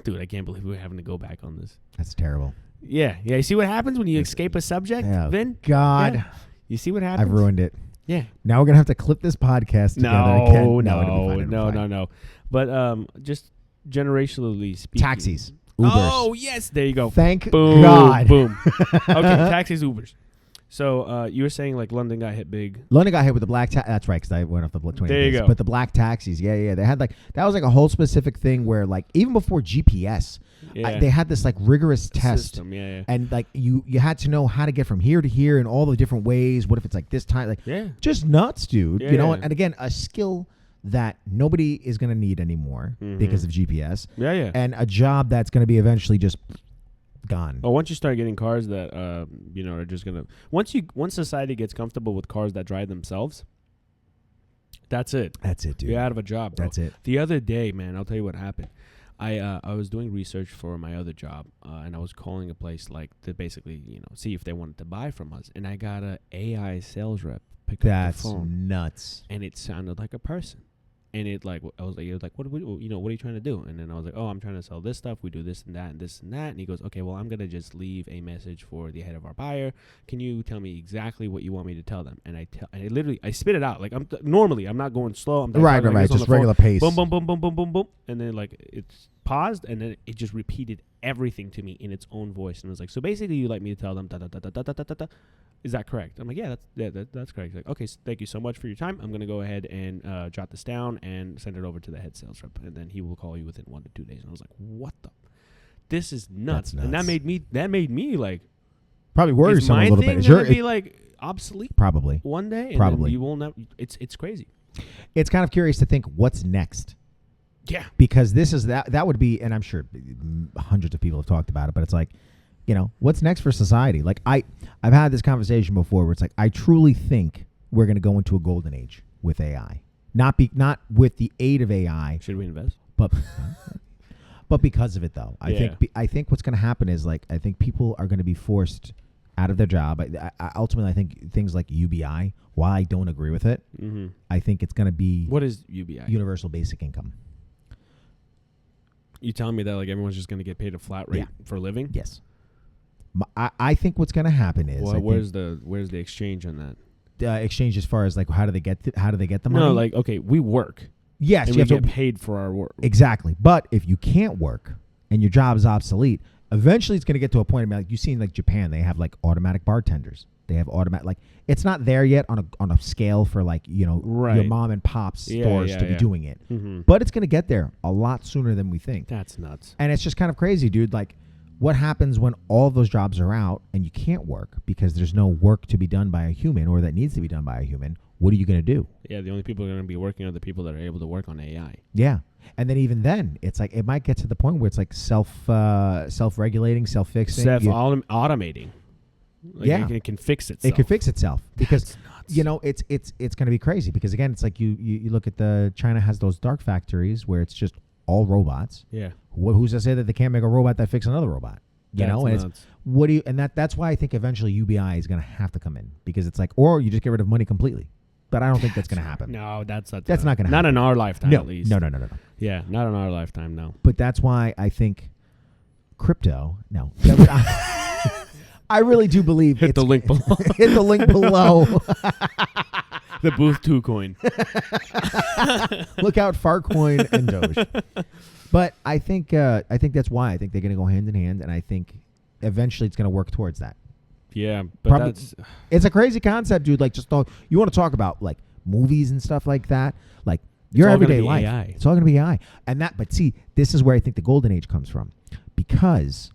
Dude, I can't believe we're having to go back on this. That's terrible. Yeah. You see what happens when you escape a subject, Yeah. Vin? God, Yeah. You see what happens? I've ruined it. Yeah. Now we're gonna have to clip this podcast together again. It'll be fine, it'll be fine. No. But just generationally speaking. Taxis, Ubers. Oh yes, there you go. Thank Boom, God. boom. Okay, taxis, Ubers. So you were saying like London got hit big. London got hit with the black. That's right, because I went off the 20 There you days. go. But the black taxis, yeah. They had like that was like a whole specific thing where like even before GPS, Yeah. they had this like rigorous test. System. Yeah. And like you had to know how to get from here to here and all the different ways. What if it's like this time? Like Yeah. just nuts, dude. Yeah, You know, yeah. and again, a skill that nobody is going to need anymore because of GPS, Yeah. and a job that's going to be eventually just gone. Oh, once you start getting cars that are just gonna once society gets comfortable with cars that drive themselves, that's it. That's it, dude. You're out of a job, bro. That's it. The other day, man, I'll tell you what happened. I was doing research for my other job, and I was calling a place like to basically see if they wanted to buy from us, and I got a AI sales rep pick That's up the phone, nuts. and it sounded like a person. And it like I was like, what are you trying to do? And then I was like, oh, I'm trying to sell this stuff. We do this and that and this and that. And he goes, okay, well, I'm gonna just leave a message for the head of our buyer. Can you tell me exactly what you want me to tell them? And I spit it out like normally I'm not going slow. I'm Right. talking like this on Just the phone. regular pace. Boom, boom, boom, boom, boom, boom, boom, and then like it's paused, and then it just repeated everything to me in its own voice, and it was like, so basically, you like me to tell them da da da da da da da da da. Is that correct? I'm like, that's correct. He's like, okay, thank you so much for your time. I'm gonna go ahead and jot this down and send it over to the head sales rep, and then he will call you within 1 to 2 days. And I was like, what the? This is nuts. That's And that nuts. made me like Probably worries Is someone my a little thing bit. gonna be like obsolete Probably. one day? And Probably. then you won't. It's crazy. It's kind of curious to think what's next. Yeah. Because this is that would be, and I'm sure hundreds of people have talked about it, but it's like, what's next for society? Like I've had this conversation before where it's like, I truly think we're going to go into a golden age with AI. Not with the aid of AI. Should we invest? But because of it though. I think what's going to happen is like, I think people are going to be forced out of their job. Ultimately, I think things like UBI, while I don't agree with it, I think it's going to be... What is UBI? Universal Basic Income. You telling me that like everyone's just going to get paid a flat rate for a living? Yes. I think what's going to happen is... Where's the exchange on that? Exchange as far as like how do they get the money? No, like, okay, we work. Yes, and you we have get to paid for our work. Exactly. But if you can't work and your job is obsolete, eventually it's going to get to a point like you've seen like Japan, they have like automatic bartenders. They have automatic, like it's not there yet on a scale for like, your mom and pop's stores to be doing it. But it's going to get there a lot sooner than we think. That's nuts. And it's just kind of crazy, dude. Like what happens when all those jobs are out and you can't work because there's no work to be done by a human or that needs to be done by a human? What are you going to do? Yeah, the only people who are going to be working are the people that are able to work on AI. Yeah. And then even then, it's like it might get to the point where it's like self-regulating, self-fixing. Self-automating. Like it can fix itself. It can fix itself because, nuts. it's going to be crazy because, again, it's like you look at China has those dark factories where it's just all robots. Yeah. Who's to say that they can't make a robot that fixes another robot? And that's why I think eventually UBI is going to have to come in because it's like, or you just get rid of money completely. But I don't think that's going to happen. No, that's not going to happen. Not in our lifetime, no, at least. No. Yeah, not in our lifetime, no. But that's why I think crypto, no. I really do believe Hit the link below. Hit the link below. The Booth 2 coin. Look out, Farcoin and Doge. But I think that's why I think they're going to go hand in hand, and I think eventually it's going to work towards that. Yeah, but it's a crazy concept, dude. Like, you want to talk about like movies and stuff like that, like your everyday life. AI. It's all going to be AI, but see, this is where I think the golden age comes from, because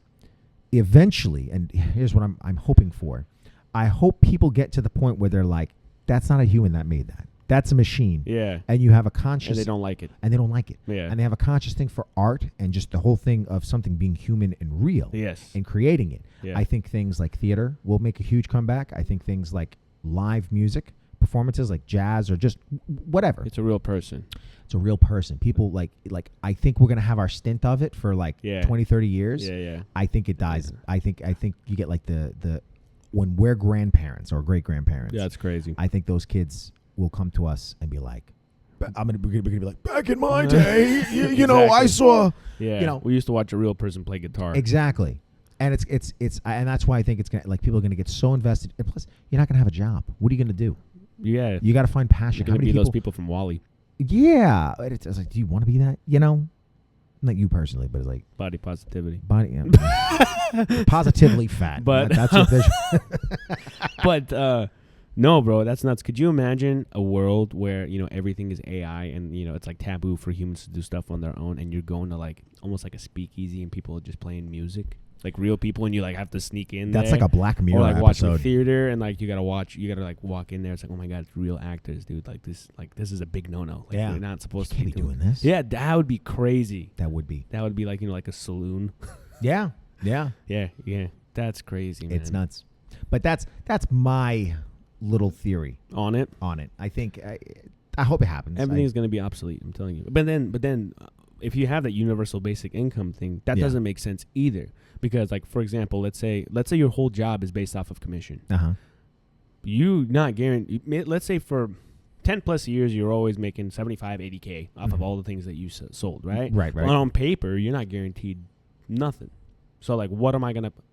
eventually, and here's what I'm hoping for. I hope people get to the point where they're like, that's not a human that made that. That's a machine. Yeah. And you have a conscious... And they don't like it. Yeah. And they have a conscious thing for art and just the whole thing of something being human and real. Yes. And creating it. Yeah. I think things like theater will make a huge comeback. I think things like live music, performances like jazz or just whatever. It's a real person. It's a real person. People like I think we're going to have our stint of it for like 20, 30 years. Yeah. I think it dies. I think you get like the when we're grandparents or great-grandparents. Yeah, it's crazy. I think those kids will come to us and be like, we're gonna be like, back in my day, you know, I saw. Yeah, we used to watch a real person play guitar. Exactly, and it's and that's why I think it's gonna, like, people are gonna get so invested. And plus, you're not gonna have a job. What are you gonna do? Yeah, you got to find passion. You're gonna be those people from Wall-E. Yeah, it's like, do you want to be that? You know, not you personally, but it's like body positivity. Positively fat, but that's your vision. But. No, bro, that's nuts. Could you imagine a world where, everything is AI and, it's like taboo for humans to do stuff on their own, and you're going to like almost like a speakeasy and people are just playing music, like real people, and you like have to sneak in That's there. Like a Black Mirror or like episode. Watching theater, and like you gotta like walk in there. It's like, oh my God, it's real actors, dude. Like this is a big no-no. Like, you're not supposed to be doing this. Yeah, that would be crazy. That would be like, like a saloon. Yeah. That's crazy, man. It's nuts. But that's my little theory on it. I think I hope it happens. Everything's going to be obsolete, I'm telling you. But then if you have that universal basic income thing, that doesn't make sense either, because like, for example, let's say your whole job is based off of commission. You not guaranteed, let's say for 10 plus years you're always making 75 80K off of all the things that you sold, right? Right. But on paper you're not guaranteed nothing. So like,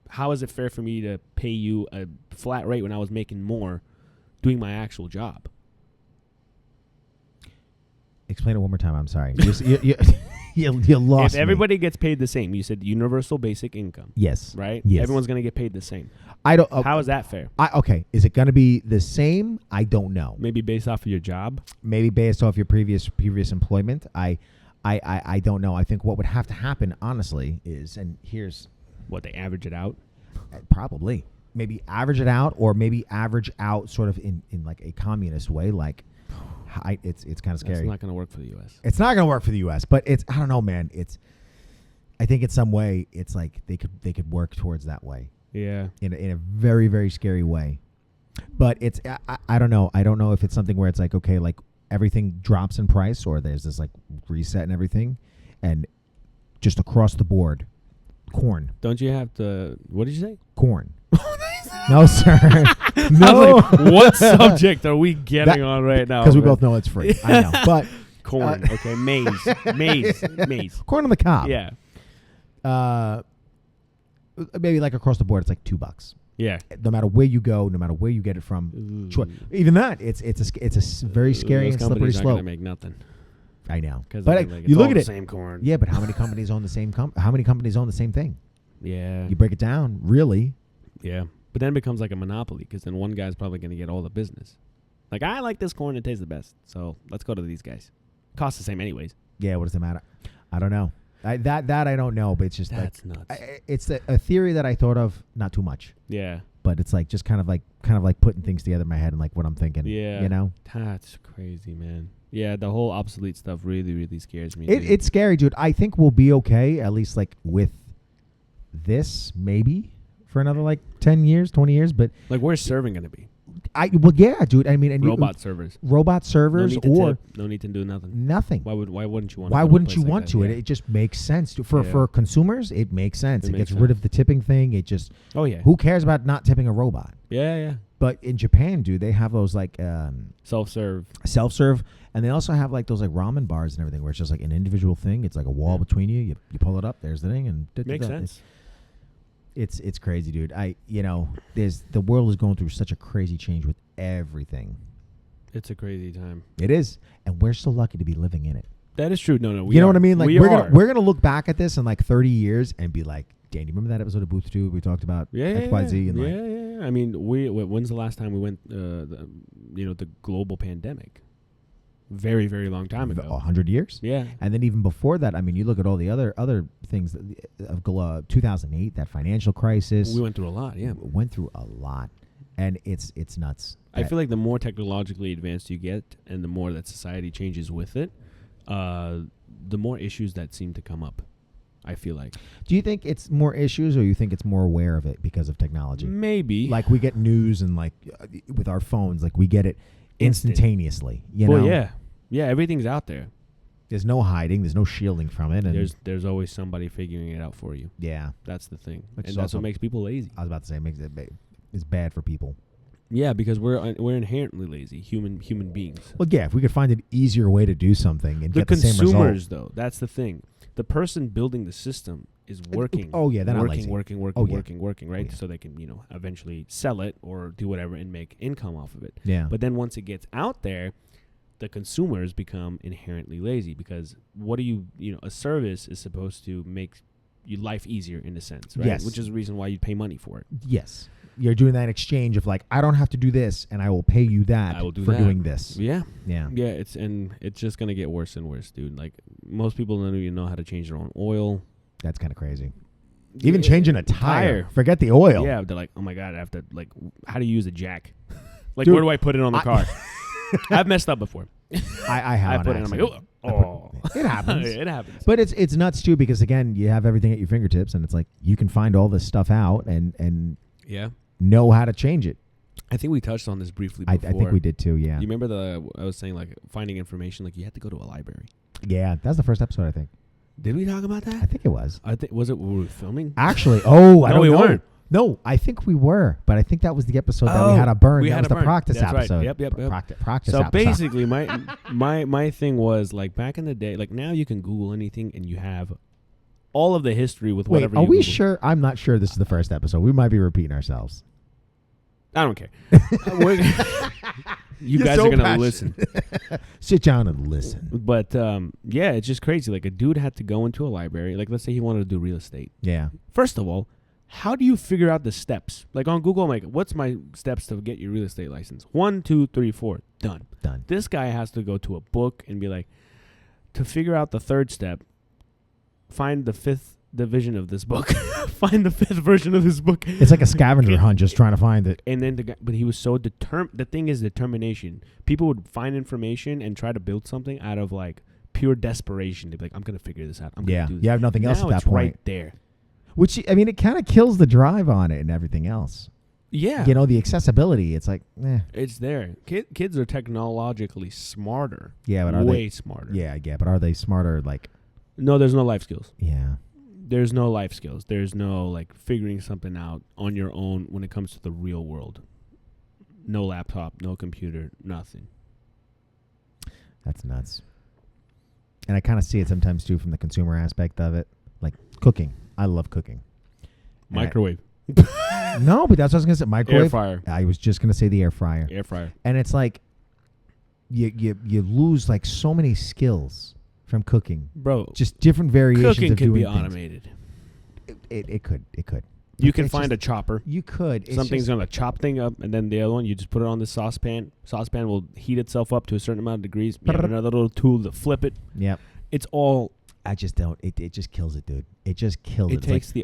how is it fair for me to pay you a flat rate when I was making more doing my actual job? Explain it one more time. I'm sorry. You lost If everybody gets paid the same, you said universal basic income. Yes. Right? Yes. Everyone's going to get paid the same. I don't. How is that fair? Okay. Is it going to be the same? I don't know. Maybe based off of your job? Maybe based off your previous employment. I don't know. I think what would have to happen, honestly, is, and here's... What, they average it out? Probably. maybe average it out, or maybe average out sort of in like a communist way. Like, it's kind of scary. It's not going to work for the U.S. It's not going to work for the U.S., but I don't know, man. I think in some way it's like they could work towards that way. Yeah. In a very, very scary way. But I don't know. I don't know if it's something where it's like, okay, like everything drops in price, or there's this like reset and everything, and just across the board, corn. Don't you have to? What did you say? Corn. No, sir. No. Like, what subject are we getting on right now? Because we both know it's free. I know, but corn. Okay, maize. Corn on the cob. Yeah. Maybe like across the board, it's like $2. Yeah. No matter where you go, no matter where you get it from, even that, it's a very scary and slippery slope. Gonna make nothing. I know, but you look at it. Same corn. Yeah, but how many companies own the same? How many companies own the same thing? Yeah. You break it down, really. Yeah, but then it becomes like a monopoly, because then one guy's probably going to get all the business. Like, I like this corn; it tastes the best, so let's go to these guys. Costs the same anyways. Yeah, what does it matter? I don't know. That I don't know, but it's just that's like, nuts. It's a theory that I thought of, not too much. Yeah, but it's like just kind of like putting things together in my head and like what I'm thinking. Yeah, you know, that's crazy, man. Yeah, the whole obsolete stuff really, really scares me. It's scary, dude. I think we'll be okay, at least like with this, maybe for another like 10 years, 20 years. But like, where's serving going to be? Yeah, dude. I mean, and servers. Robot servers, no need to do nothing. Nothing. Why wouldn't you want? Why wouldn't you want to? Yeah. It just makes sense for consumers. It makes sense. It gets sense. rid of the tipping thing. It just. Oh yeah. Who cares about not tipping a robot? Yeah. But in Japan, dude, they have those like self-serve, and they also have like those like ramen bars and everything, where it's just like an individual thing. It's like a wall between you. You pull it up. There's the thing, and makes sense. It's crazy, dude. The world is going through such a crazy change with everything. It's a crazy time. It is, and we're so lucky to be living in it. That is true. No, you know what I mean? Like we're gonna look back at this in like 30 years and be like, Dan, you remember that episode of Booth 2 we talked about XYZ? And yeah. I mean, when's the last time we went? The global pandemic. Very, very long time ago. 100 years. Yeah. And then even before that, I mean, you look at all the other things of 2008, that financial crisis. We went through a lot. Yeah. Went through a lot, and it's nuts. I feel like the more technologically advanced you get, and the more that society changes with it, the more issues that seem to come up. I feel like. Do you think it's more issues, or you think it's more aware of it because of technology? Maybe. Like we get news, and like with our phones, like we get it instantaneously. You know? Yeah, everything's out there. There's no hiding. There's no shielding from it. And there's always somebody figuring it out for you. Yeah, that's the thing, and that's what makes people lazy. I was about to say it's bad for people. Yeah, because we're inherently lazy, human beings. Well, yeah, if we could find an easier way to do something and get the same result. The consumers, though, that's the thing. The person building the system is working. Oh yeah, they're not working, right? Oh, yeah. So they can eventually sell it or do whatever and make income off of it. Yeah. But then once it gets out there, the consumers become inherently lazy, because a service is supposed to make your life easier in a sense, right? Yes. Which is the reason why you pay money for it. Yes. You're doing that exchange of like, I don't have to do this, and I will pay you that doing this. Yeah. Yeah. Yeah. It's just gonna get worse and worse, dude. Like, most people don't even know how to change their own oil. That's kind of crazy. Even changing a tire. Forget the oil. Yeah. They're like, oh my god, I have to how do you use a jack? Like, dude, where do I put it on the car? I've messed up before. I have. I put it. I'm like, oh. It happens. It happens. But it's nuts too, because again, you have everything at your fingertips, and it's like you can find all this stuff out and know how to change it. I think we touched on this briefly before. I think we did too. Yeah. You remember I was saying, like, finding information, like you had to go to a library. Yeah, that's the first episode, I think. Did we talk about that? I think it was. Was it when we were filming? Actually, I don't know. We weren't. No, I think we were, but I think that was the episode that we had a burn. That was the practice episode. Right. Yep. Practice so episode. Basically, my thing was, like, back in the day, like, now you can Google anything and you have all of the history with whatever. Wait, are we Google. sure? I'm not sure this is the first episode. We might be repeating ourselves. I don't care. You guys are going to listen. Sit down and listen. But, it's just crazy. Like, a dude had to go into a library. Like, let's say he wanted to do real estate. Yeah. First of all, how do you figure out the steps? Like, on Google, I'm like, what's my steps to get your real estate license? 1, 2, 3, 4. Done. This guy has to go to a book and be like, to figure out the third step, find the fifth the vision of this book. Find the 5th version of this book. It's like a scavenger hunt, just trying to find it. And then the guy, but he was so determined. The thing is determination. People would find information and try to build something out of like pure desperation. They'd be like, I'm gonna figure this out. I'm gonna do this. You have nothing else Now at that it's point. right there. Which, I mean, it kind of kills the drive on it and everything else. Yeah. You know, the accessibility. It's like, It's there. Kids are technologically smarter. Yeah, but are way they smarter? Yeah, but are they smarter? Like, no, there's no life skills. Yeah. There's no life skills. There's no like figuring something out on your own when it comes to the real world. No laptop, no computer, nothing. That's nuts. And I kind of see it sometimes too from the consumer aspect of it, like cooking. I love cooking. Microwave. No, but that's what I was gonna say. Microwave. Air fryer. I was just gonna say the air fryer. Air fryer. And it's like you lose like so many skills from cooking, bro. Just different variations. Cooking of can doing be things. automated. It could. You can find a chopper. You could. It's Something's just, gonna chop thing up, and then the other one, you just put it on the saucepan. Saucepan will heat itself up to a certain amount of degrees. You have another little tool to flip it. Yeah. It's all. I just don't. It just kills it, dude. It just kills it. It takes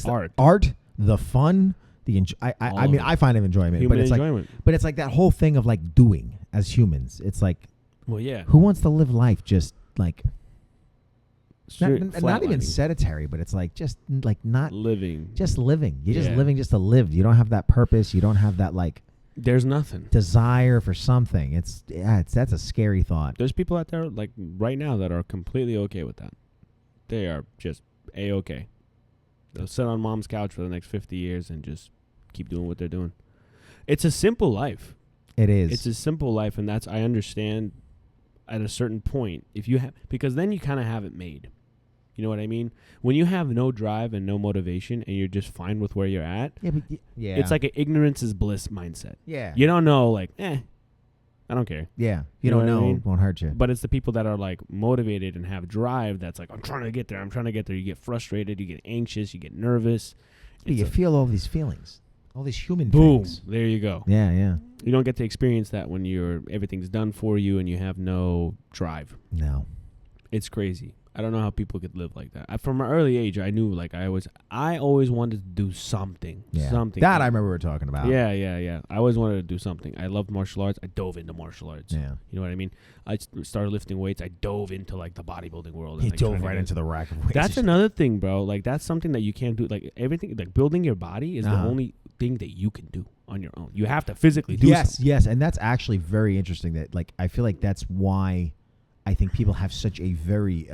like, the art, the fun, the I mean, I find enjoyment, Human but it's enjoyment. like, but it's like that whole thing of like doing as humans. It's like, well, yeah. who wants to live life just like not even flatlining. sedentary, but it's like just like not living. just living. You're just Yeah. living just to live. You don't have that purpose. You don't have that like There's nothing. desire for something. That's a scary thought. There's people out there like right now that are completely okay with that. They are just A-okay. They'll sit on mom's couch for the next 50 years and just keep doing what they're doing. It's a simple life. It is. It's a simple life, and that's I understand at a certain point if you have because then you kind of have it made. You know what I mean? When you have no drive and no motivation and you're just fine with where you're at, yeah. it's like an ignorance is bliss mindset. Yeah. You don't know, like, I don't care. Yeah. You You know don't what I know. mean? Won't hurt you. But it's the people that are like motivated and have drive that's like, I'm trying to get there. I'm trying to get there. You get frustrated. You get anxious. You get nervous. You feel all these feelings, all these human boom. things. There you go. Yeah, yeah. You don't get to experience that when everything's done for you and you have no drive. No. It's crazy. I don't know how people could live like that. From an early age, I knew like I always wanted to do something. Yeah. Something. That I remember we were talking about. Yeah. I always wanted to do something. I loved martial arts. I dove into martial arts. Yeah. You know what I mean? I started lifting weights. I dove into like the bodybuilding world. He and, like, dove trying to right get- into the rack of weights. That's another thing, bro. Like that's something that you can't do. Like everything, like building your body is the only thing that you can do on your own. You have to physically do something. Yes, and that's actually very interesting. That like I feel like that's why I think people have such a very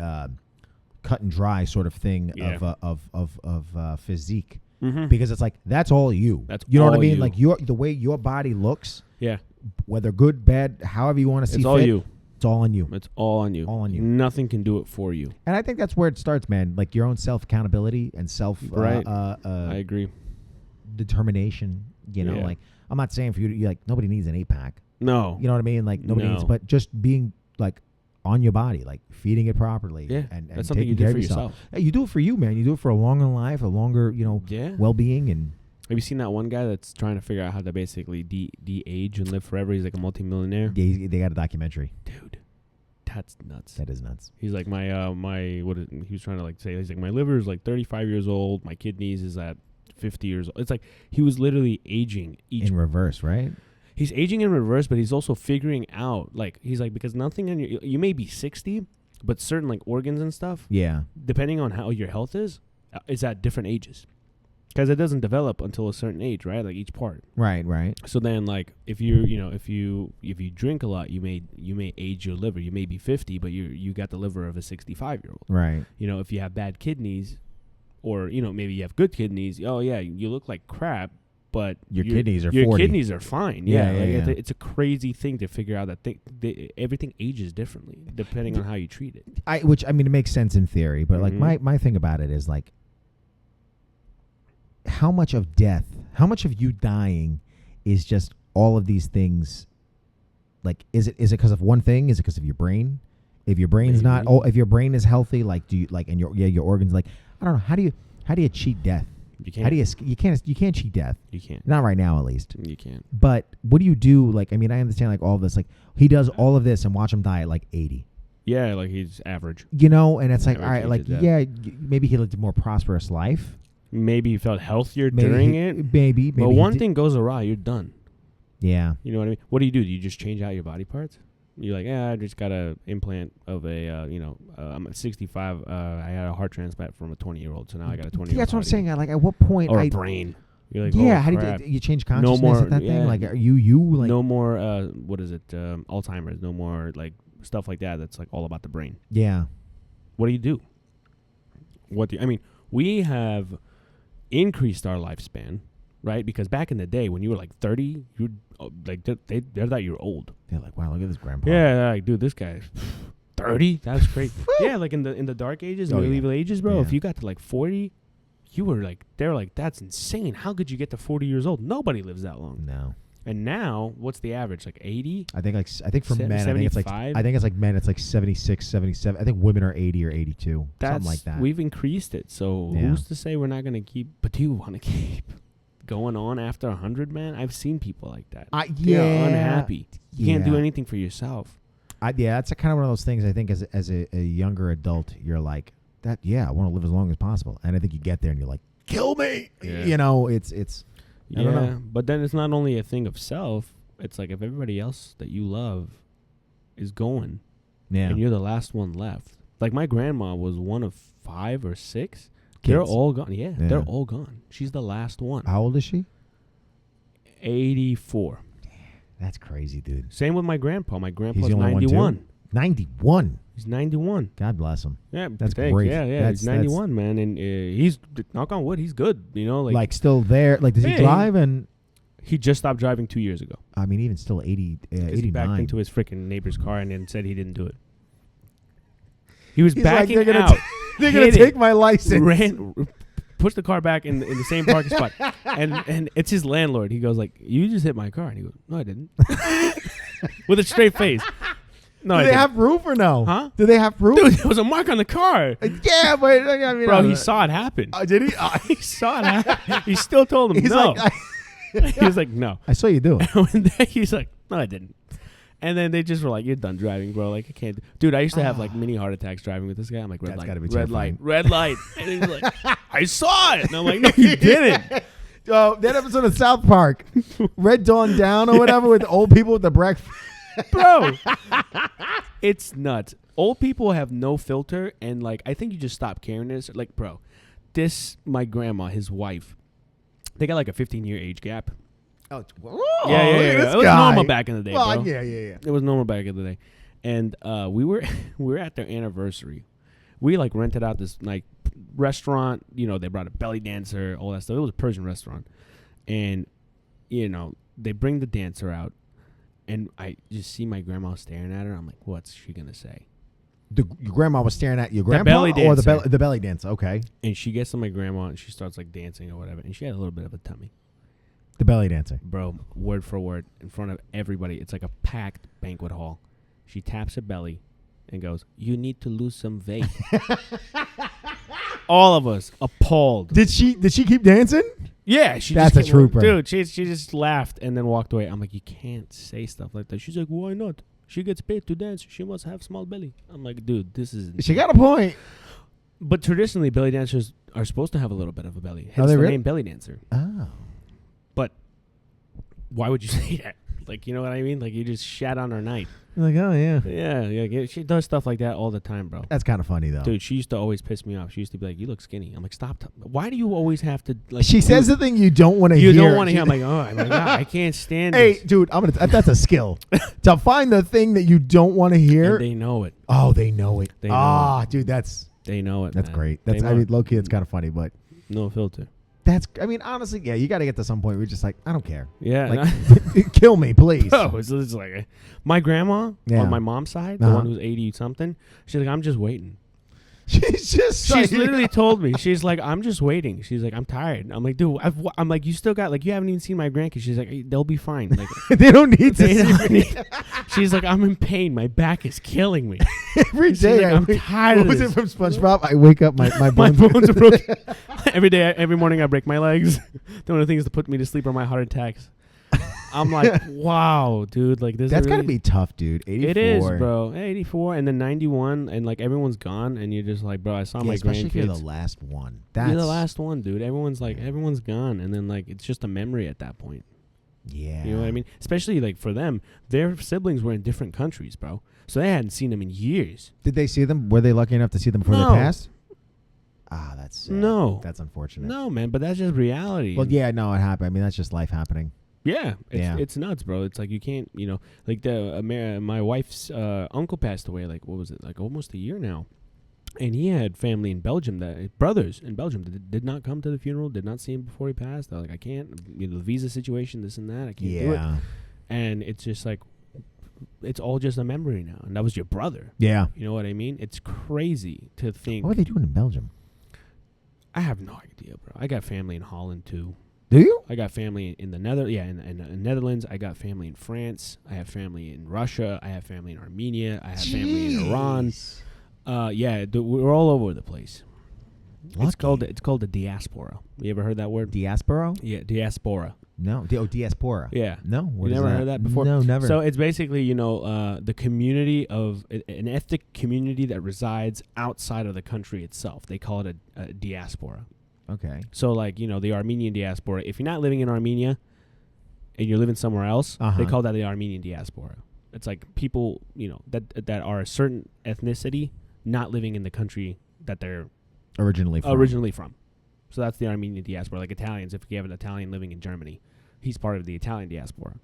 cut and dry sort of thing of physique Mm-hmm. because it's like that's all you. That's you know what I all mean. you. Like the way your body looks, Yeah. whether good, bad, however you want to see It's fit, all you. it's all on you. It's all on you. All on you. Nothing can do it for you. And I think that's where it starts, man. Like your own self accountability and self Right. I agree. determination. You know, Yeah. like I'm not saying for you to like nobody needs an 8-pack. No. You know what I mean? Like nobody needs, No. but just being like on your body, like feeding it properly. Yeah. and That's something you taking care do of for yourself. Hey, you do it for you, man. You do it for a longer life, a longer, Yeah. well-being, and Have you seen that one guy that's trying to figure out how to basically de-age and live forever? He's like a multimillionaire. yeah, they got a documentary. Dude, that's nuts. That is nuts. He's like he was trying to like say, he's like, my liver is like 35 years old. My kidneys is at 50 years old. It's like he was literally aging In reverse, right? He's aging in reverse, but he's also figuring out, like, he's like, because nothing in you may be 60, but certain like organs and stuff, Yeah. depending on how your health is at different ages. Because it doesn't develop until a certain age, right? Like each part. Right. Right. So then, like, if you drink a lot, you may age your liver. You may be 50, but you got the liver of a 65-year-old. Right. You know, if you have bad kidneys, or maybe you have good kidneys. Oh yeah, you look like crap, but Your kidneys are your 40. kidneys are fine. Yeah, Yeah, yeah, like yeah. It's a crazy thing to figure out that everything ages differently depending on how you treat it. Which I mean, it makes sense in theory, but like Mhm. my thing about it is like, how much of death, how much of you dying, is just all of these things. Like, is it because of one thing? Is it because of your brain? If your brain's not, Maybe. if your brain is healthy, like, do you like, and your organs, like, I don't know, how do you cheat death? You can't. How do you can't cheat death? You can't. Not right now, at least. You can't. But what do you do? Like, I mean, I understand like all of this. Like, he does all of this and watch him die at like 80. Yeah, like he's average. You know, and it's like, all Average right, like, age is yeah, maybe he lived a more prosperous life. Maybe he felt healthier Maybe during he- it. Maybe. But he one did- thing goes awry, you're done. Yeah. You know what I mean? What do? You just change out your body parts? You're like, I just got a implant of a, I'm at 65. I had a heart transplant from a 20-year-old, so now I got a 20-year-old. That's what I'm saying. Like, at what point? Or a brain. You're like, yeah. oh, How do crap. you change consciousness more- at that yeah. thing? Like, are you like no more, what is it? Alzheimer's. No more, like, stuff like that. That's, like, all about the brain. Yeah. What do? We have increased our lifespan, right? Because back in the day, when you were like 30, you like they thought you were old. They're like, wow, look at this grandpa. Yeah, they're like, dude, this guy 30. That's crazy. Yeah, like in the dark ages, medieval ages, bro. Yeah. If you got to like 40, you were like, they're like, that's insane. How could you get to 40 years old? Nobody lives that long. No. And now, what's the average? Like 80? I think for men, I think it's like 75? I think it's like men, it's like 76, 77. I think women are 80 or 82, something like that. We've increased it. So Yeah. who's to say we're not going to keep? But do you want to keep going on after 100, man? I've seen people like that. They're unhappy. You can't do anything for yourself. That's kind of one of those things. I think as a younger adult, you're like that. Yeah, I want to live as long as possible. And I think you get there and you're like, kill me. Yeah. You know, it's. I don't know. But then it's not only a thing of self. It's like if everybody else that you love is going, Yeah. and you're the last one left. Like my grandma was one of 5 or 6. Kids. They're all gone. Yeah, Yeah. they're all gone. She's the last one. How old is she? 84. That's crazy, dude. Same with my grandpa. My grandpa's the only one, too? 91. 91. He's 91. God bless him. Yeah, That's thanks. great. Yeah, he's 91, man, and he's knock on wood, he's good. You know, Like still there. Like, does he Yeah, drive? And he just stopped driving 2 years ago. I mean, even still 80, 'Cause he backed 89. into his freaking neighbor's car and then said he didn't do it. He was He's like, backing they're gonna out. They're gonna hit it, take my license. pushed the car back in the same parking spot, and it's his landlord. He goes like, "You just hit my car," and he goes, "No, I didn't," with a straight face. No, Do they have roof or no? Huh? Do they have roof? Dude, there was a mark on the car. Yeah, but I mean, Bro, he saw it happen. Did he? He saw it happen. He still told him He's no. like, He was like, no. I saw you do it. And then he's like, no, I didn't. And then they just were like, you're done driving, bro. Like, I can't. Dude, I used to have like mini heart attacks driving with this guy. I'm like, red That's light, gotta be red terrifying. light, red light. And he's like, I saw it. And I'm like, no, you didn't. Oh, that episode of South Park, Red Dawn Down or whatever, with the old people with the breakfast. Bro, it's nuts. Old people have no filter. And like, I think you just stop caring this. Like, bro, my grandma, his wife, they got like a 15-year age gap. Oh, Yeah. It was normal back in the day, Well, bro. yeah. It was normal back in the day. And we were at their anniversary. We like rented out this like restaurant. You know, they brought a belly dancer, all that stuff. It was a Persian restaurant. And, you know, they bring the dancer out. And I just see my grandma staring at her. I'm like, what's she going to say? Your grandma was staring at your grandpa belly or dancer. the belly dance. Okay. And she gets to my grandma and she starts like dancing or whatever. And she had a little bit of a tummy. The belly dancer. Bro, word for word, in front of everybody. It's like a packed banquet hall. She taps her belly and goes, you need to lose some weight. All of us appalled. Did she keep dancing? Yeah, That's a trooper. Dude, she just laughed and then walked away. I'm like, you can't say stuff like that. She's like, why not? She gets paid to dance. She must have small belly. I'm like, dude, this is... She got a point. But traditionally, belly dancers are supposed to have a little bit of a belly. Are Hence they the really? name belly dancer. Oh. But why would you say that? Like, you know what I mean? Like, you just shat on her night. You're like, oh, yeah. Yeah. She does stuff like that all the time, bro. That's kind of funny, though. Dude, she used to always piss me off. She used to be like, you look skinny. I'm like, stop. Why do you always have to, like... She says the thing you don't want to hear. You don't want to hear. I'm like, oh, my God, I can't stand Hey, this. dude, that's a skill. To find the thing that you don't want to hear. And they know it. Oh, they know it. They know dude, that's They know it, that's man. great. They That's know I mean, it. low key, it's kind of funny, but No filter. I mean, honestly, yeah, you got to get to some point where you're just like, I don't care. Yeah. Like, kill me, please. Bro, it's like my grandma Yeah. on my mom's side, the Uh-huh. one who's 80 something. She's like, I'm just waiting. She's just She's like, literally told me. She's like, I'm just waiting. She's like, I'm tired. I'm like, dude, I'm like, you still got, like, you haven't even seen my grandkids. She's like, hey, they'll be fine. Like, they don't need to they see don't me. need- She's like, I'm in pain. My back is killing me. Every She's day. like, I'm tired what of was this. it from SpongeBob? I wake up, my My bones. bones are broken. Every morning I break my legs. The only thing is to put me to sleep are my heart attacks. I'm like, wow, dude. Like this. That's really, gotta be tough, dude. 84. It is, bro. 84 and then 91, and like everyone's gone, and you're just like, bro, I saw my especially grandkids. if you're the last one. You're the last one, dude. Everyone's like, everyone's gone, and then like it's just a memory at that point. Yeah. You know what I mean? Especially like for them, their siblings were in different countries, bro. So they hadn't seen them in years. Did they see them? Were they lucky enough to see them before No. they passed? Ah, that's sad. No. That's unfortunate. No, man, but that's just reality. Well, yeah, no, it happened. I mean, that's just life happening. Yeah, Yeah. it's nuts, bro. It's like you can't, like my wife's uncle passed away. Like what was it? Like almost a year now, and he had family in Belgium brothers in Belgium that did not come to the funeral, did not see him before he passed. They're like, I can't, the visa situation, this and that, I can't do it. And it's just like, it's all just a memory now, and that was your brother. Yeah. You know what I mean? It's crazy to think. What are they doing in Belgium? I have no idea, bro. I got family in Holland too. Do you? I got family in the in Netherlands. I got family in France. I have family in Russia. I have family in Armenia. I have family in Iran. We're all over the place. Lucky. It's called the diaspora. You ever heard that word? Diaspora? Yeah, diaspora. No. Diaspora. Yeah. No. What You is never heard that before? No, never. So it's basically, the community of an ethnic community that resides outside of the country itself. They call it a diaspora. Okay. So like, the Armenian diaspora, if you're not living in Armenia and you're living somewhere else, they call that the Armenian diaspora. It's like people, that are a certain ethnicity not living in the country that they're originally from. So that's the Armenian diaspora. Like Italians, if you have an Italian living in Germany, he's part of the Italian diaspora.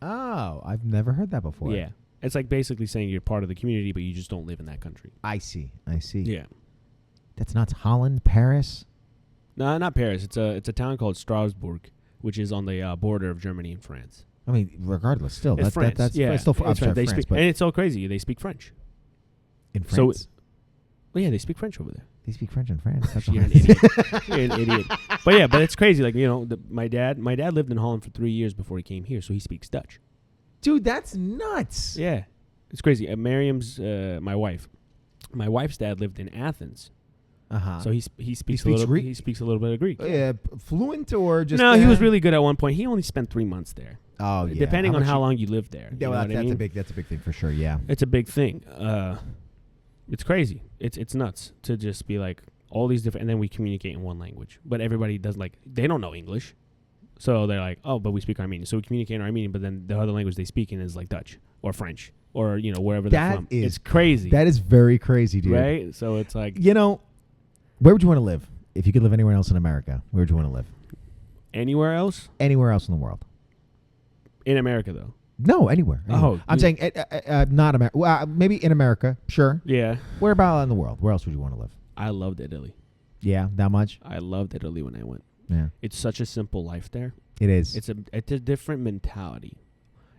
Oh, I've never heard that before. Yeah. It's like basically saying you're part of the community, but you just don't live in that country. I see. Yeah. That's nuts. Holland, Paris? No, not Paris. It's a town called Strasbourg, which is on the border of Germany and France. I mean, regardless, still. It's France. That's yeah. still it's France, and it's so crazy. They speak French. In France? Well, yeah, they speak French over there. They speak French in France. That's You're an idiot. You're an idiot. But it's crazy. Like, my dad lived in Holland for 3 years before he came here, so he speaks Dutch. Dude, that's nuts. Yeah. It's crazy. Miriam's, my wife's dad lived in Athens. So he speaks a little bit of Greek. Fluent or just? No, he was really good at one point. He only spent 3 months there. Oh, yeah. Depending on how long you lived there. Yeah, well, that's a big thing for sure. Yeah, it's a big thing. It's crazy. It's nuts to just be like all these different, and then we communicate in one language. But everybody does they don't know English, so they're like, oh, but we speak Armenian, so we communicate in Armenian. But then the other language they speak in is like Dutch or French or wherever they're from. It's crazy. That is very crazy, dude. Right? So it's like where would you want to live if you could live anywhere else in America? Where would you want to live? Anywhere else? Anywhere else in the world. In America, though. No, anywhere. Oh, I'm saying not America. Well, maybe in America, sure. Yeah. Where about in the world? Where else would you want to live? I loved Italy. Yeah, that much? I loved Italy when I went. Yeah. It's such a simple life there. It is. It's a different mentality.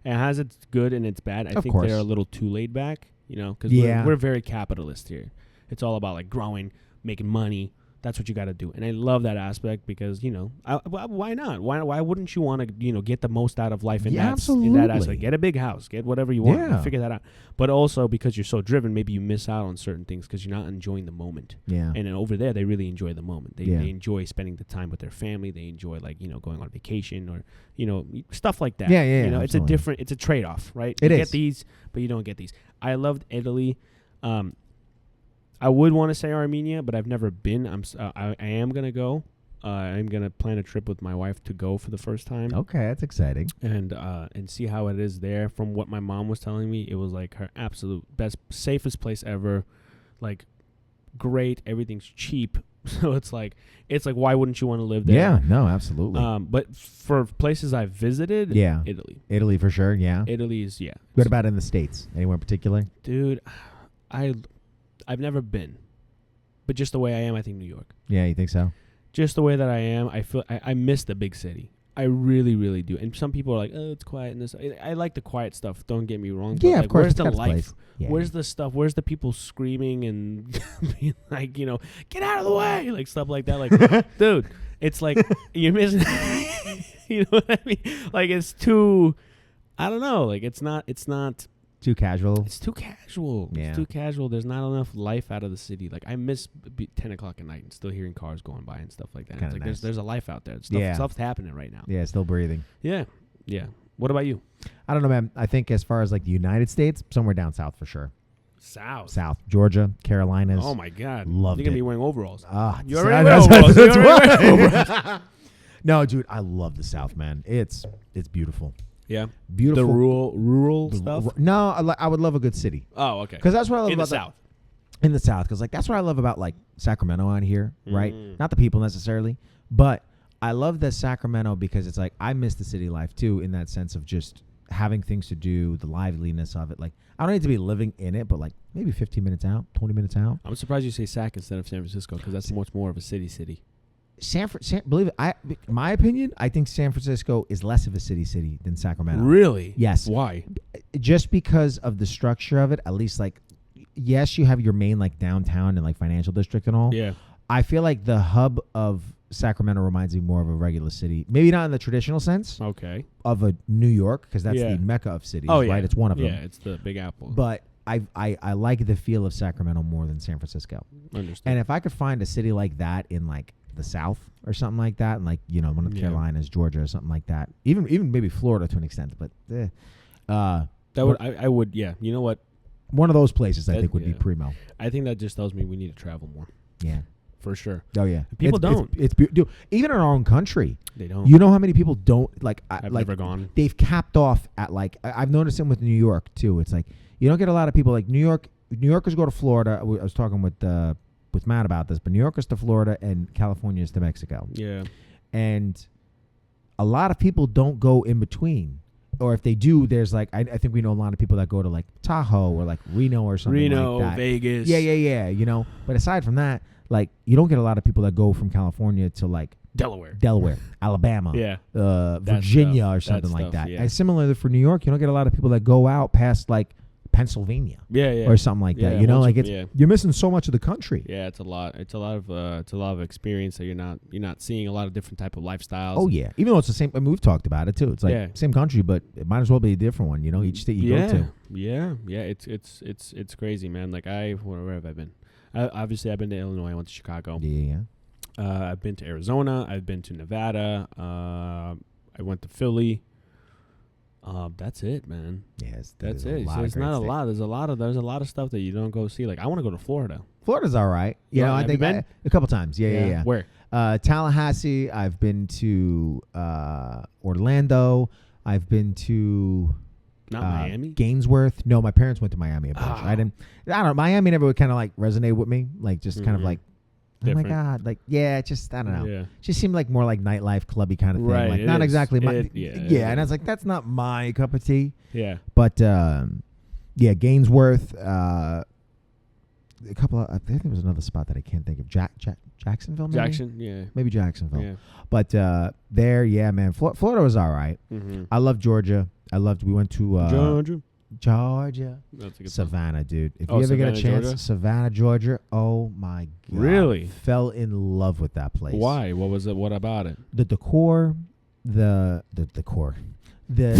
It has its good and its bad. I think they're a little too laid back, because we're very capitalist here. It's all about like growing, making money. That's what you got to do. And I love that aspect because, why not? Why wouldn't you want to, get the most out of life in that aspect? Get a big house. Get whatever you want. Yeah. Figure that out. But also because you're so driven, maybe you miss out on certain things because you're not enjoying the moment. Yeah. And then over there, they really enjoy the moment. They enjoy spending the time with their family. They enjoy, going on vacation or, stuff like that. Yeah. It's a trade-off, right? You get these, but you don't get these. I loved Italy. I would want to say Armenia, but I've never been. I am going to go. I'm going to plan a trip with my wife to go for the first time. Okay, that's exciting. And see how it is there. From what my mom was telling me, it was like her absolute best, safest place ever. Like, great. Everything's cheap. So it's like, why wouldn't you want to live there? Yeah, no, absolutely. But for places I've visited, Italy. Italy for sure, yeah. Italy is, What about in the States? Anywhere in particular? Dude, I've never been, but just the way I am, I think New York. Yeah, you think so? Just the way that I am, I feel I miss the big city. I really, really do. And some people are like, "Oh, it's quiet." And this, I like the quiet stuff. Don't get me wrong. Yeah, but of course. Where's the life? Yeah, where's the stuff? Where's the people screaming and being like, get out of the way, like stuff like that. Like, dude, it's like you're missing. You know what I mean? Like it's too. I don't know. Like it's not. Too casual. It's too casual. Yeah. It's too casual. There's not enough life out of the city. Like I miss 10 o'clock at night and still hearing cars going by and stuff like that. It's like nice. there's a life out there. Stuff's happening right now. Yeah, still breathing. Yeah. What about you? I don't know, man. I think as far as like the United States, somewhere down south for sure. South, Georgia, Carolinas. Oh my God, Loved you're gonna it. be wearing overalls. You already wear overalls. You already wear overalls. No, dude, I love the South, man. It's beautiful. Yeah, Beautiful. The rural stuff. No, I would love a good city. Oh, okay. Because that's what I love In about the South. In the South, because like that's what I love about like Sacramento out here, right? Mm. Not the people necessarily, but I love the Sacramento because it's like I miss the city life too, in that sense of just having things to do, the liveliness of it. Like I don't need to be living in it, but like maybe 15 minutes out, 20 minutes out. I'm surprised you say Sac instead of San Francisco because that's much more of a city. Believe it, my opinion, I think San Francisco is less of a city than Sacramento. Really? Yes. Why? Just because of the structure of it, at least like, yes, you have your main like downtown and like financial district and all. Yeah. I feel like the hub of Sacramento reminds me more of a regular city. Maybe not in the traditional sense Okay. of a New York, because that's Yeah. the mecca of cities, Oh, yeah. right? It's one of them. Yeah, it's the Big Apple. But I like the feel of Sacramento more than San Francisco. Understood. And if I could find a city like that in like the South or something like that, and like, you know, one of the Carolinas, Georgia or something like that, even maybe Florida to an extent, but I would, yeah. You know what? one of those places I That- think would be yeah. primo. I think that just tells me we need to travel more. Yeah. For sure. Oh yeah. People It's- don't. It's dude, even in our own country. They don't. You know how many people don't like? I've like never gone. they've capped off at like I've noticed them with New York too. It's like you don't get a lot of people like New York. New Yorkers go to Florida. I was talking with Matt about this, but New Yorkers to Florida and Californians to Mexico. Yeah. And a lot of people don't go in between. Or if they do, there's like I think we know a lot of people that go to like Tahoe or like Reno or something like that. Vegas. Yeah. You know, but aside from that, like you don't get a lot of people that go from California to like Delaware, Alabama, Yeah. Virginia stuff. or something That like stuff, that. yeah. And similarly for New York, you don't get a lot of people that go out past like Pennsylvania Yeah. or something like that. Yeah, You know, once like you- it's yeah. you're missing so much of the country. Yeah, it's a lot. It's a lot of experience that you're not seeing a lot of different type of lifestyles. Oh yeah, even though it's the same. I mean, we've talked about it too. It's like Yeah. same country, but it might as well be a different one. You know, each state you go to. Yeah. It's crazy, man. Like where have I been? Obviously, I've been to Illinois. I went to Chicago. Yeah. I've been to Arizona. I've been to Nevada. I went to Philly. That's it, man. Yes, That's it. It's not a lot. There's a lot of stuff that you don't go see. Like I want to go to Florida. Florida's all right. You Yeah, know, I have think you been? a couple times. Yeah. Where? Tallahassee. I've been to Orlando. I've been to Not Miami. Gainesworth. No, my parents went to Miami a bunch. Ah. I don't know. Miami never would kind of like resonate with me. Like just kind of Mhm. like, oh Different. my god, like yeah, it just I don't know. Yeah. Just seemed like more like nightlife clubby kind of thing. Right, Like it not is. exactly my Yeah. And I was like, that's not my cup of tea. Yeah. But yeah, Gainesworth. A couple of, I think there was another spot that I can't think of. Jacksonville, maybe? Jackson. Yeah. Maybe Jacksonville. Yeah. But there, yeah, man. Florida was all right. Mm-hmm. I love Georgia. We went to Georgia. That's a good Savannah, dude. If Oh, you ever get a Savannah, chance, Georgia? Savannah, Georgia. Oh my god. Really? Fell in love with that place. Why? What was it? What about it? The decor, the decor. The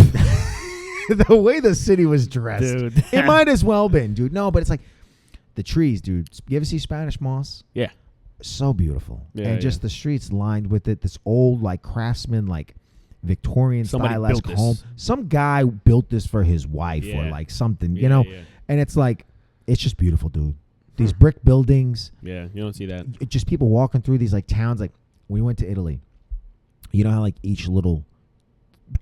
the way the city was dressed. Dude. It might as well been, dude. No, but it's like the trees, dude. You ever see Spanish moss? Yeah. So beautiful. Yeah, and just yeah. the streets lined with it. This old like craftsman, like Victorian Somebody stylesque built home. this. Some guy built this for his wife or Yeah. like something, Yeah, you know? Yeah. And it's like, it's just beautiful, dude. These brick buildings, Yeah. You don't see that. just people walking through these like towns. Like when we went to Italy, you know how like each little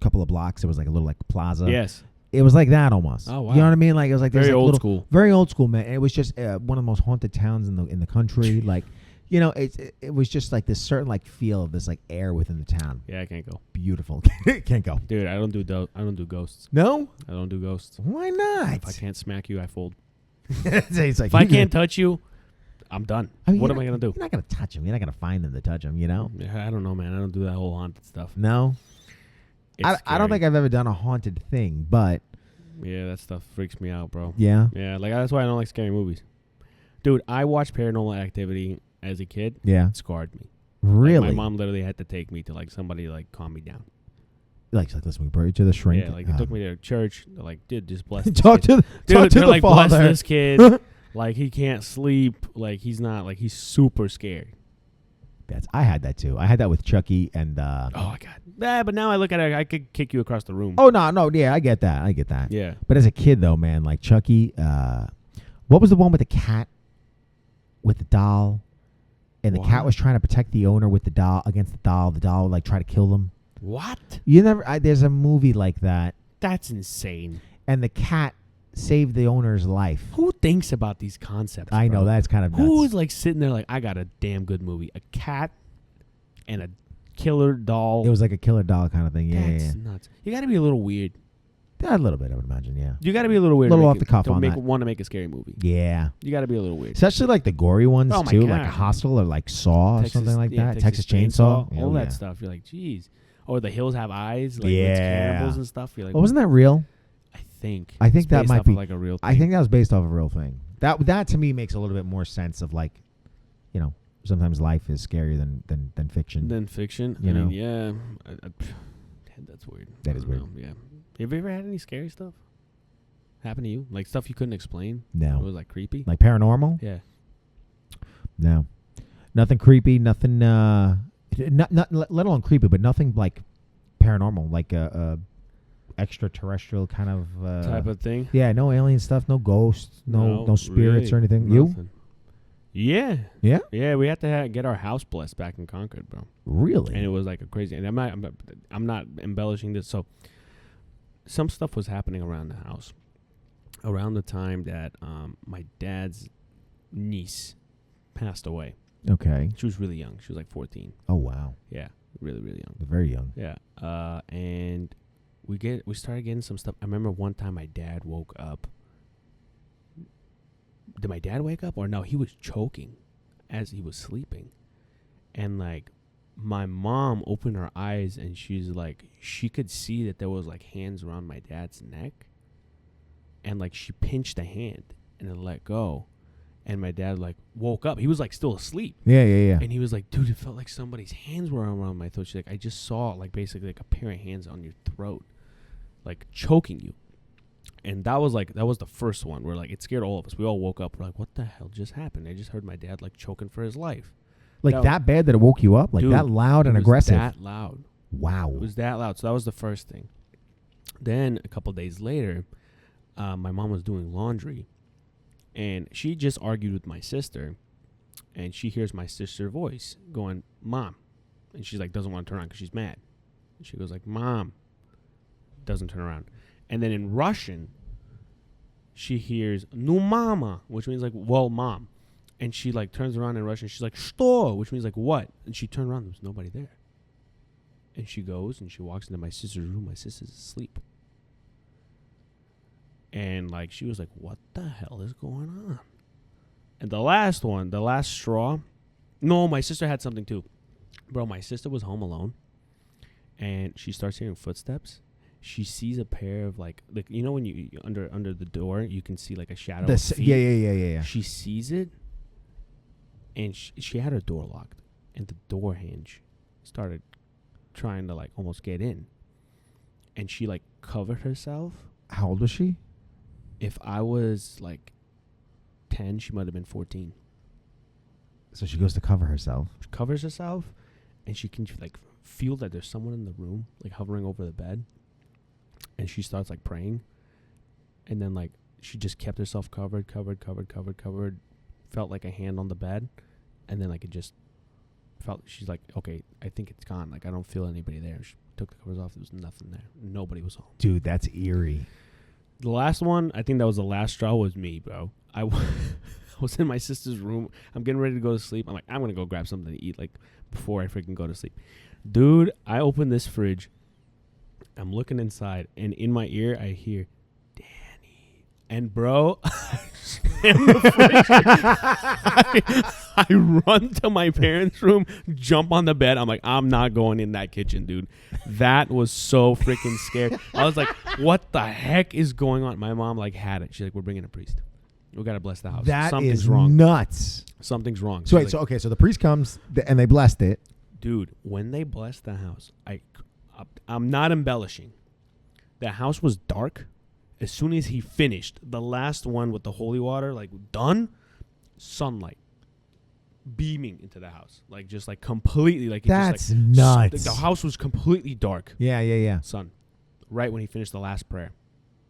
couple of blocks, there was like a little like plaza. Yes. It was like that almost. Oh, wow. You know what I mean? Like it was like Very there's, like, old little- school. Very old school, man. And it was just one of the most haunted towns in the country. Like, you know, it was just like this certain like feel of this like air within the town. Yeah, I can't go. Beautiful. Can't go. Dude, I don't do ghosts. No? I don't do ghosts. Why not? If I can't smack you, I fold. It's like, If I can't touch you, I'm done. I mean, What you're am I not- gonna do? You're not gonna touch them. You're not gonna find them to touch them. You know? Yeah, I don't know, man. I don't do that whole haunted stuff. No. It's I don't scary. think I've ever done a haunted thing, but Yeah, that stuff freaks me out, bro. yeah. Yeah, like that's why I don't like scary movies. Dude, I watched Paranormal Activity as a kid. Yeah. It scarred me. Really? Like, my mom literally had to take me to like somebody to like calm me down. Like listen, we pray to the shrink. Yeah, like they took me to church. They're like, dude, just bless this talk kid. to Dude, talk to they're the like, bless father. this kid. Like he can't sleep. Like he's not. Like he's super scared. I had that too. I had that with Chucky and. Oh my god. But now I look at it, I could kick you across the room. Oh no, yeah, I get that. Yeah. But as a kid though, man, like Chucky, what was the one with the cat, with the doll, and the cat was trying to protect the owner with the doll against the doll. The doll would like try to kill them. What? You never? There's a movie like that. That's insane. And the cat saved the owner's life. Who thinks about these concepts? I know that's kind of nuts. Who's like sitting there like, I got a damn good movie, a cat and a killer doll. It was like a killer doll kind of thing. Yeah, That's nuts. You got to be a little weird. A little bit, I would imagine. Yeah. You got to be a little weird. A little off the cuff to on make, that. Want to make a scary movie. Yeah. You got to be a little weird. Especially like the gory ones Oh my too, God. like Hostel or like Saw or something like that. Texas Chainsaw. All that stuff. You're like, geez. Or The Hills Have Eyes. Like Yeah. It's cannibals and stuff. You're like, Wasn't that real? I think. I think it's that based might off be of like a real thing. I think that was based off a real thing. That to me makes a little bit more sense of like, you know, sometimes life is scarier than fiction. Than fiction. You know? mean, yeah. That's weird. That is I don't weird. know, Yeah. Have you ever had any scary stuff happen to you? Like stuff you couldn't explain? No. It was like creepy? Like paranormal? Yeah. No. Nothing creepy, nothing not let alone creepy, but nothing like paranormal, like a extraterrestrial kind of Type of thing? Yeah, no alien stuff, no ghosts, no spirits really, or anything. nothing. Yeah. Yeah? Yeah, we had to get our house blessed back in Concord, bro. Really? And it was like a crazy. And I'm not embellishing this. So some stuff was happening around the house around the time that my dad's niece passed away. Okay. She was really young. She was like 14. Oh wow. Yeah, really, really young. Very young. Yeah. And we started getting some stuff. I remember one time my dad woke up. Did my dad wake up or no? He was choking as he was sleeping, and like my mom opened her eyes and she's like, she could see that there was like hands around my dad's neck, and like she pinched a hand and it let go, and my dad like woke up. He was like still asleep. Yeah. And he was like, dude, it felt like somebody's hands were around my throat. She's like, I just saw like basically like a pair of hands on your throat, like choking you. And that was the first one where like it scared all of us. We all woke up. We're like, what the hell just happened? I just heard my dad like choking for his life. Like that bad that it woke you up? Like dude, that loud and it was aggressive? that loud. Wow. It was that loud. So that was the first thing. Then a couple days later, my mom was doing laundry, and she just argued with my sister, and she hears my sister's voice going, Mom. And she's like, doesn't want to turn around because she's mad. And she goes like, Mom. Doesn't turn around. And then in Russian, she hears "Nu mama," which means like, well, mom. And she like turns around in Russian. She's like, "Что?" which means like, what? And she turned around. There was nobody there. And she goes and she walks into my sister's room. My sister's asleep. And like she was like, what the hell is going on? And the last straw. No, my sister had something too. Bro, my sister was home alone. And she starts hearing footsteps. She sees a pair of like you know when you under the door you can see like a shadow of feet. Yeah. She sees it, and she had her door locked, and the door hinge started trying to like almost get in, and she like covered herself. How old was she? If I was like 10, she might have been 14. So she goes to cover herself. She covers herself, and she can like feel that there's someone in the room like hovering over the bed. And she starts like praying, and then like she just kept herself covered. Felt like a hand on the bed, and then like it just felt. She's like, okay, I think it's gone. Like I don't feel anybody there. She took the covers off. There was nothing there. Nobody was home. Dude, that's eerie. The last one, I think that was the last straw. Was me, bro. I was in my sister's room. I'm getting ready to go to sleep. I'm like, I'm gonna go grab something to eat like before I freaking go to sleep. Dude, I opened this fridge. I'm looking inside, and in my ear, I hear, Danny. And, bro, I slam the fridge. I run to my parents' room, jump on the bed. I'm like, I'm not going in that kitchen, dude. That was so freaking scary. I was like, what the heck is going on? My mom, like, had it. She's like, we're bringing a priest. We got to bless the house. Something's is wrong. Nuts. Something's wrong. So, wait, like, so the priest comes, and they blessed it. Dude, when they blessed the house, I'm not embellishing. The house was dark. As soon as he finished the last one with the holy water, like done, sunlight. beaming into the house, like just like completely, like That's just, like, nuts. The house was completely dark. Yeah. Son, right when he finished the last prayer,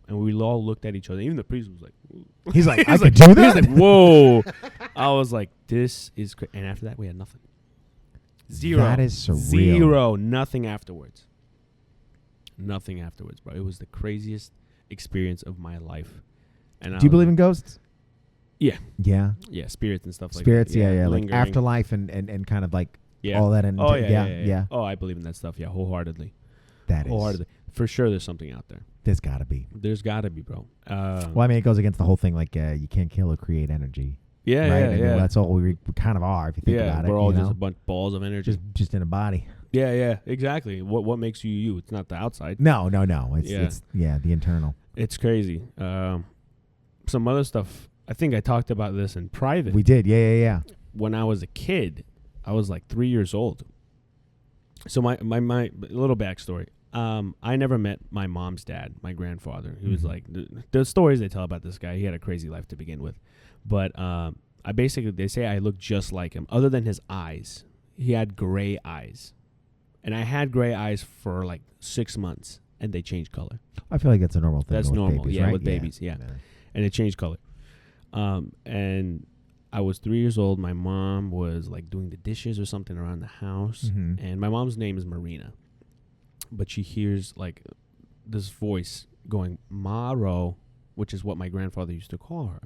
and we all looked at each other. Even the priest was like, ooh. He's like, I was could like, do that. He was like, whoa. I was like, this is crazy. And after that, we had nothing. Zero. That is surreal. Zero. Nothing afterwards. Nothing afterwards, bro. It was the craziest experience of my life. And Do you believe in ghosts? Yeah. Yeah. Yeah, spirits and stuff like Spirits, that. yeah. Like Lingering. afterlife and kind of like Yeah. all that. And Oh, yeah. Oh, I believe in that stuff. Yeah, wholeheartedly. That is. Wholeheartedly. For sure, there's something out there. There's got to be. There's got to be, bro. Well, I mean, it goes against the whole thing, like you can't kill or create energy. Yeah, right? yeah, I mean, yeah. that's all we kind of are, if you think about it. We're all you just know? a bunch of balls of energy. Just in a body. Yeah, exactly. What makes you you? It's not the outside. No. It's the internal. It's crazy. Some other stuff. I think I talked about this in private. We did. Yeah. When I was a kid, I was like 3 years old. So my little backstory. I never met my mom's dad, my grandfather. He was like the stories they tell about this guy. He had a crazy life to begin with, but they say I look just like him, other than his eyes. He had gray eyes, and I had gray eyes for like 6 months, and they changed color. I feel like that's a normal thing. That's with normal, babies, yeah, right? with babies, yeah. And it changed color. And I was 3 years old. My mom was like doing the dishes or something around the house, and my mom's name is Marina. But she hears like this voice going, Maro, which is what my grandfather used to call her.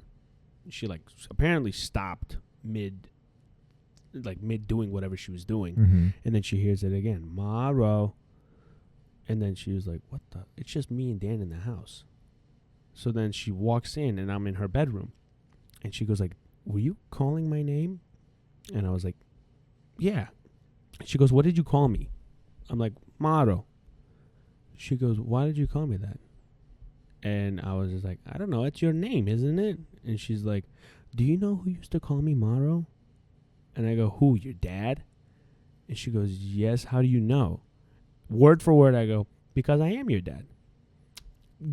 She like apparently stopped mid doing whatever she was doing. And then she hears it again, Maro. And then she was like, what the? It's just me and Dan in the house. So then she walks in and I'm in her bedroom. And she goes like, were you calling my name? And I was like, yeah. She goes, what did you call me? I'm like, Maro. She goes, why did you call me that? And I was just like, I don't know. It's your name, isn't it? And she's like, do you know who used to call me Maro? And I go, who, your dad? And she goes, yes, how do you know? Word for word, I go, because I am your dad.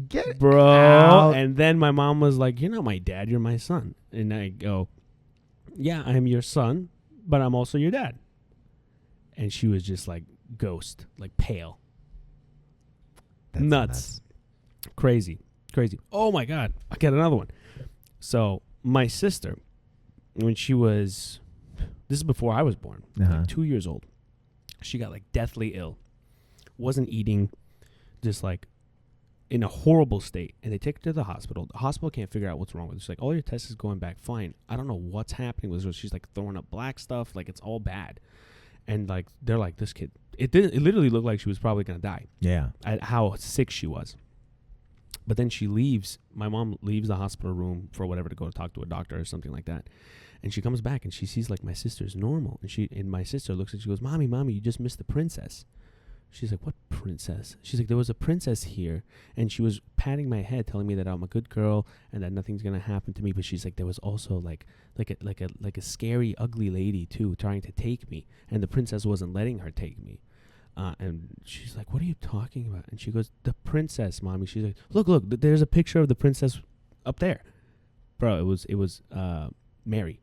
Get Bro. out. And then my mom was like, you're not my dad, you're my son. And I go, yeah, I am your son, but I'm also your dad. And she was just like ghost, like pale. That's nuts. Crazy. Oh my God. I got another one. So my sister, when she was, this is before I was born, like 2 years old, she got like deathly ill, wasn't eating, just like in a horrible state. And they take her to the hospital. The hospital can't figure out what's wrong with her. She's like, all your tests is going back fine. I don't know what's happening with her. She's like throwing up black stuff. Like it's all bad. And like, they're like, this kid, it literally looked like she was probably going to die. Yeah. At how sick she was. But then she leaves. My mom leaves the hospital room for whatever to go talk to a doctor or something like that. And she comes back and she sees like my sister's normal. And my sister looks and she goes, Mommy, you just missed the princess. She's like, what princess? She's like, there was a princess here. And she was patting my head, telling me that I'm a good girl and that nothing's going to happen to me. But she's like, there was also like a scary, ugly lady too, trying to take me. And the princess wasn't letting her take me. And she's like, what are you talking about? And she goes, the princess, Mommy. She's like, look, there's a picture of the princess up there. Bro, it was Mary,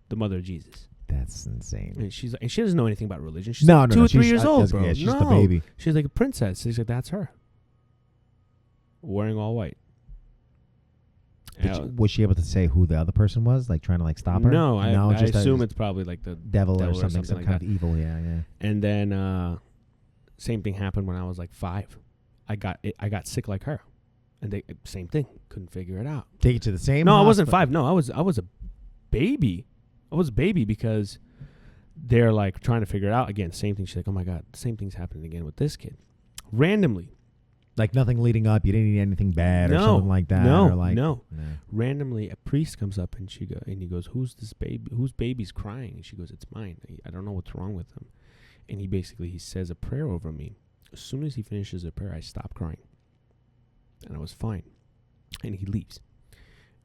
the mother of Jesus. That's insane. And she's like, and she doesn't know anything about religion. She's no, like no, 2 no, or 3 she's- years old, bro. yeah, she's no. the baby. She's like a princess. She's like, that's her. Wearing all white. Was she able to say who the other person was? Like trying to like stop her? No, I just assume it's probably like the devil or something, some like kind that. of evil. Yeah. And then same thing happened when I was like 5. I got sick like her, and same thing. Couldn't figure it out. Take you to the same. No, I wasn't hospital? 5. No, I was a baby. I was a baby because they're like trying to figure it out again. Same thing. She's like, oh my God, the same thing's happening again with this kid. Randomly. Like nothing leading up. You didn't eat anything bad or something like that. No, or like, no. Randomly, a priest comes up and he goes, "Who's this baby? Whose baby's crying?" And she goes, "It's mine. I don't know what's wrong with him." And he says a prayer over me. As soon as he finishes the prayer, I stop crying, and I was fine. And he leaves.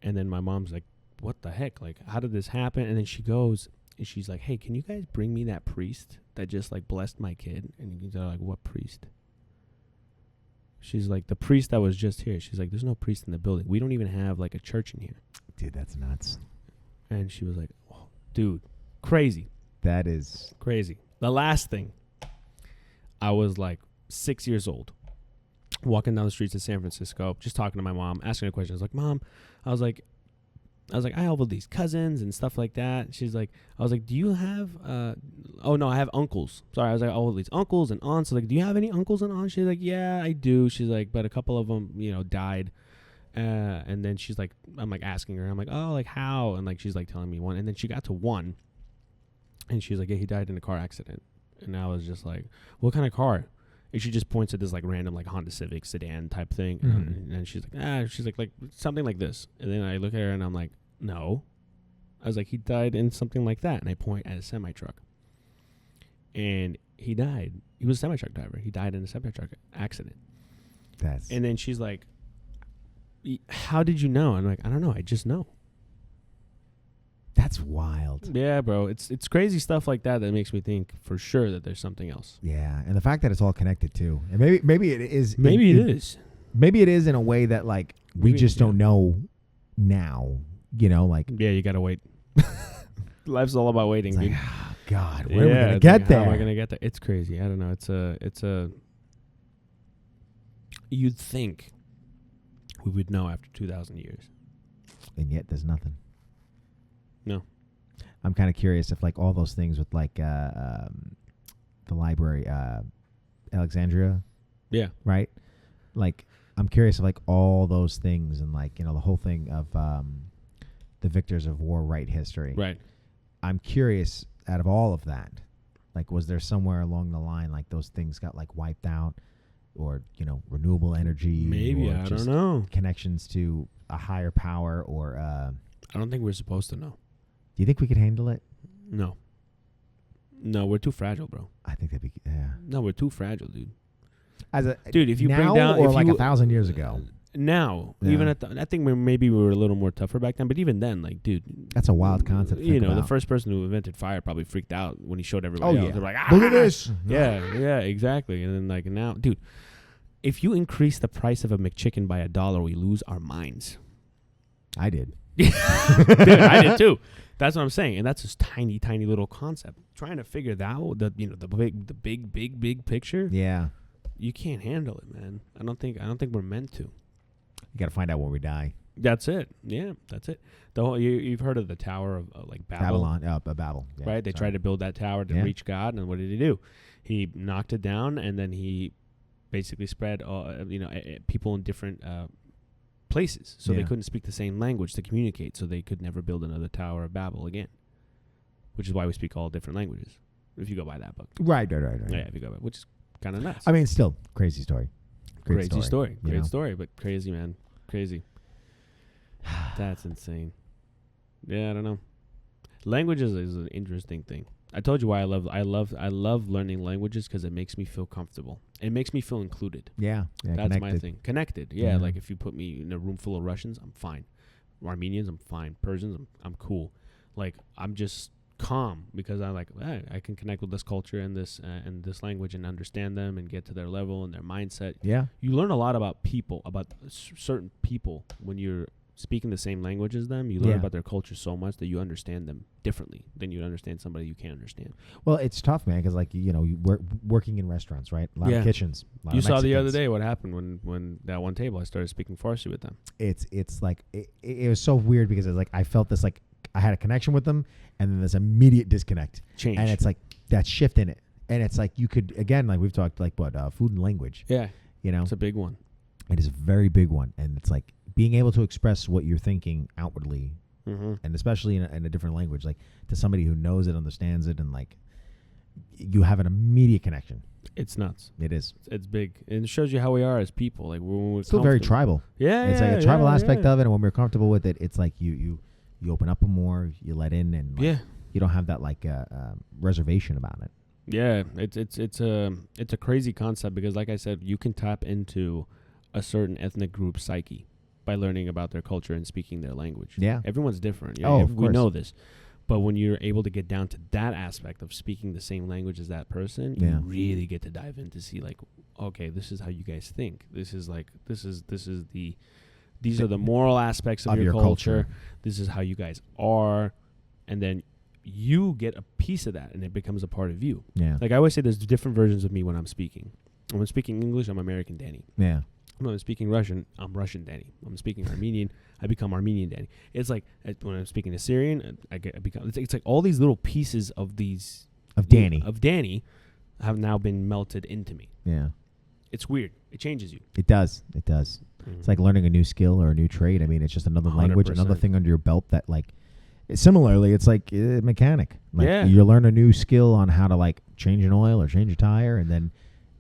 And then my mom's like, "What the heck? Like, how did this happen?" And then she goes and she's like, "Hey, can you guys bring me that priest that just like blessed my kid?" And they're like, "What priest?" She's like, the priest that was just here. She's like, there's no priest in the building. We don't even have like a church in here. Dude, that's nuts. And she was like, oh, dude, Crazy. That is crazy. The last thing, I was like 6 years old, walking down the streets of San Francisco, just talking to my mom, asking her questions. Like, Mom, I was like, I have all these cousins and stuff like that. She's like, I was like, do you have, oh no, I have uncles. Sorry, I was like, all these uncles and aunts. Like, do you have any uncles and aunts? She's like, yeah, I do. She's like, but a couple of them, died. And then she's like, I'm like asking her, I'm like, oh, like how? And like, she's like telling me one. And then she got to one. And she's like, yeah, he died in a car accident. And I was just like, what kind of car? And she just points at this like random like Honda Civic sedan type thing. Mm-hmm. And she's like something like this. And then I look at her and I'm like, no. I was like, he died in something like that. And I point at a semi-truck. And he died. He was a semi-truck driver. He died in a semi-truck accident. And then she's like, how did you know? I'm like, I don't know. I just know. That's wild. Yeah, bro. It's crazy stuff like that makes me think for sure that there's something else. Yeah, and the fact that it's all connected too, and maybe it is. Maybe it is. Maybe it is in a way that like we just don't know now. Like yeah, you gotta wait. Life's all about waiting. It's dude. like, oh, God, where are we gonna get there? How am I gonna get there? It's crazy. I don't know. It's a. You'd think we would know after 2,000 years, and yet there's nothing. No. I'm kind of curious if like all those things with like the library, Alexandria. Yeah. Right. Like I'm curious if like all those things and like the whole thing of the victors of war write history. Right. I'm curious out of all of that, like was there somewhere along the line like those things got like wiped out, or renewable energy? Maybe, or I just don't know. Connections to a higher power, or I don't think we're supposed to know. do you think we could handle it? No, we're too fragile, bro. I think that'd be No, we're too fragile, dude. Dude, if you now bring down or if like you, 1,000 years ago. Now, Yeah. even I think maybe we were a little more tougher back then, but even then, like, dude, That's a wild concept. to think the about. first person who invented fire probably freaked out when he showed everybody Oh else. yeah, They're like, look at this. Yeah, exactly. And then like now, dude, if you increase the price of a McChicken by $1, we lose our minds. I did. Dude, I did too. That's what I'm saying, and that's just tiny little concept. Trying to figure that out, the big picture. Yeah, You can't handle it, man. I don't think we're meant to. you got to find out when we die. That's it. Yeah, that's it. The whole you've heard of the Tower of like Babel, Babel. Yeah, right? They tried to build that tower to reach God, and what did he do? He knocked it down, and then he basically spread people in different places, so they couldn't speak the same language to communicate, so they could never build another Tower of Babel again. Which is why we speak all different languages. If you go by that book, Right. Yeah, if you go by, which is kind of nuts. I mean, still crazy story. Great Great story, you know? story, but crazy, man, crazy. That's insane. Yeah, I don't know. Languages is an interesting thing. I told you why I love learning languages, because it makes me feel comfortable. It makes me feel included. Yeah, That's connected. my thing. Connected. Yeah, Yeah. like if you put me in a room full of Russians, I'm fine. Armenians, I'm fine. Persians, I'm cool. Like I'm just calm because I'm like, I can connect with this culture and this language and understand them and get to their level and their mindset. Yeah, You learn a lot about people, about certain people when you're speaking the same language as them. You learn about their culture so much that you understand them differently than you understand somebody you can't understand. well, it's tough, man, because like you working in restaurants, right? A lot of kitchens. A lot You of saw the other Mexicans. day what happened when that one table I started speaking Farsi with them. It's like it was so weird because it's like I felt this like I had a connection with them, and then this immediate disconnect, Change. and it's like that shift in it, and it's like you could again like we've talked like food and language. Yeah, It's a big one. It is a very big one, and it's like being able to express what you're thinking outwardly, and especially in a different language, like to somebody who knows it, understands it, and like you have an immediate connection. It's nuts. It is. It's big, and it shows you how we are as people. Like when we're Still very comfortable. tribal. Yeah, It's like a tribal aspect yeah. of it, and when we're comfortable with it, it's like you open up more, you let in, and like, you don't have that like reservation about it. Yeah, it's a crazy concept because, like I said, you can tap into a certain ethnic group psyche by learning about their culture and speaking their language. Yeah. Everyone's different. Oh, of we course. know this. But when you're able to get down to that aspect of speaking the same language as that person, Yeah. you really get to dive in to see like, okay, this is how you guys think. These are the moral aspects of your culture. This is how you guys are. And then you get a piece of that, and it becomes a part of you. Yeah. Like I always say, there's different versions of me when I'm speaking. When I'm speaking English, I'm American Danny. Yeah. When I'm speaking Russian, I'm Russian Danny. When I'm speaking Armenian, I become Armenian Danny. It's like when I'm speaking Assyrian, I become. It's like all these little pieces of these Of Danny. Of Danny have now been melted into me. Yeah. It's weird. It changes you. It does. It does. It's like learning a new skill or a new trade. I mean, it's just another language, 100%. another thing under your belt that like. Similarly, it's like a mechanic. Like Yeah. you learn a new skill on how to like change an oil or change a tire, and then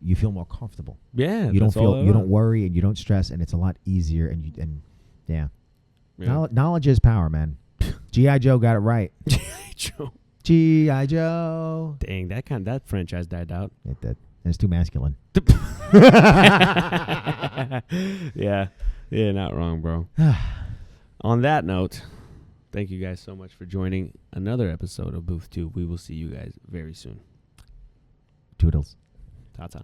you feel more comfortable. Yeah. You don't that's all feel, I you want. don't worry, and you don't stress, and it's a lot easier. And yeah. Yeah. Knowledge is power, man. G.I. Joe got it right. Joe. G.I. Joe. Dang, that franchise died out. It did. It's too masculine. Yeah. Yeah, not wrong, bro. On that note, thank you guys so much for joining another episode of Booth Tube. We will see you guys very soon. Toodles. Ta-ta.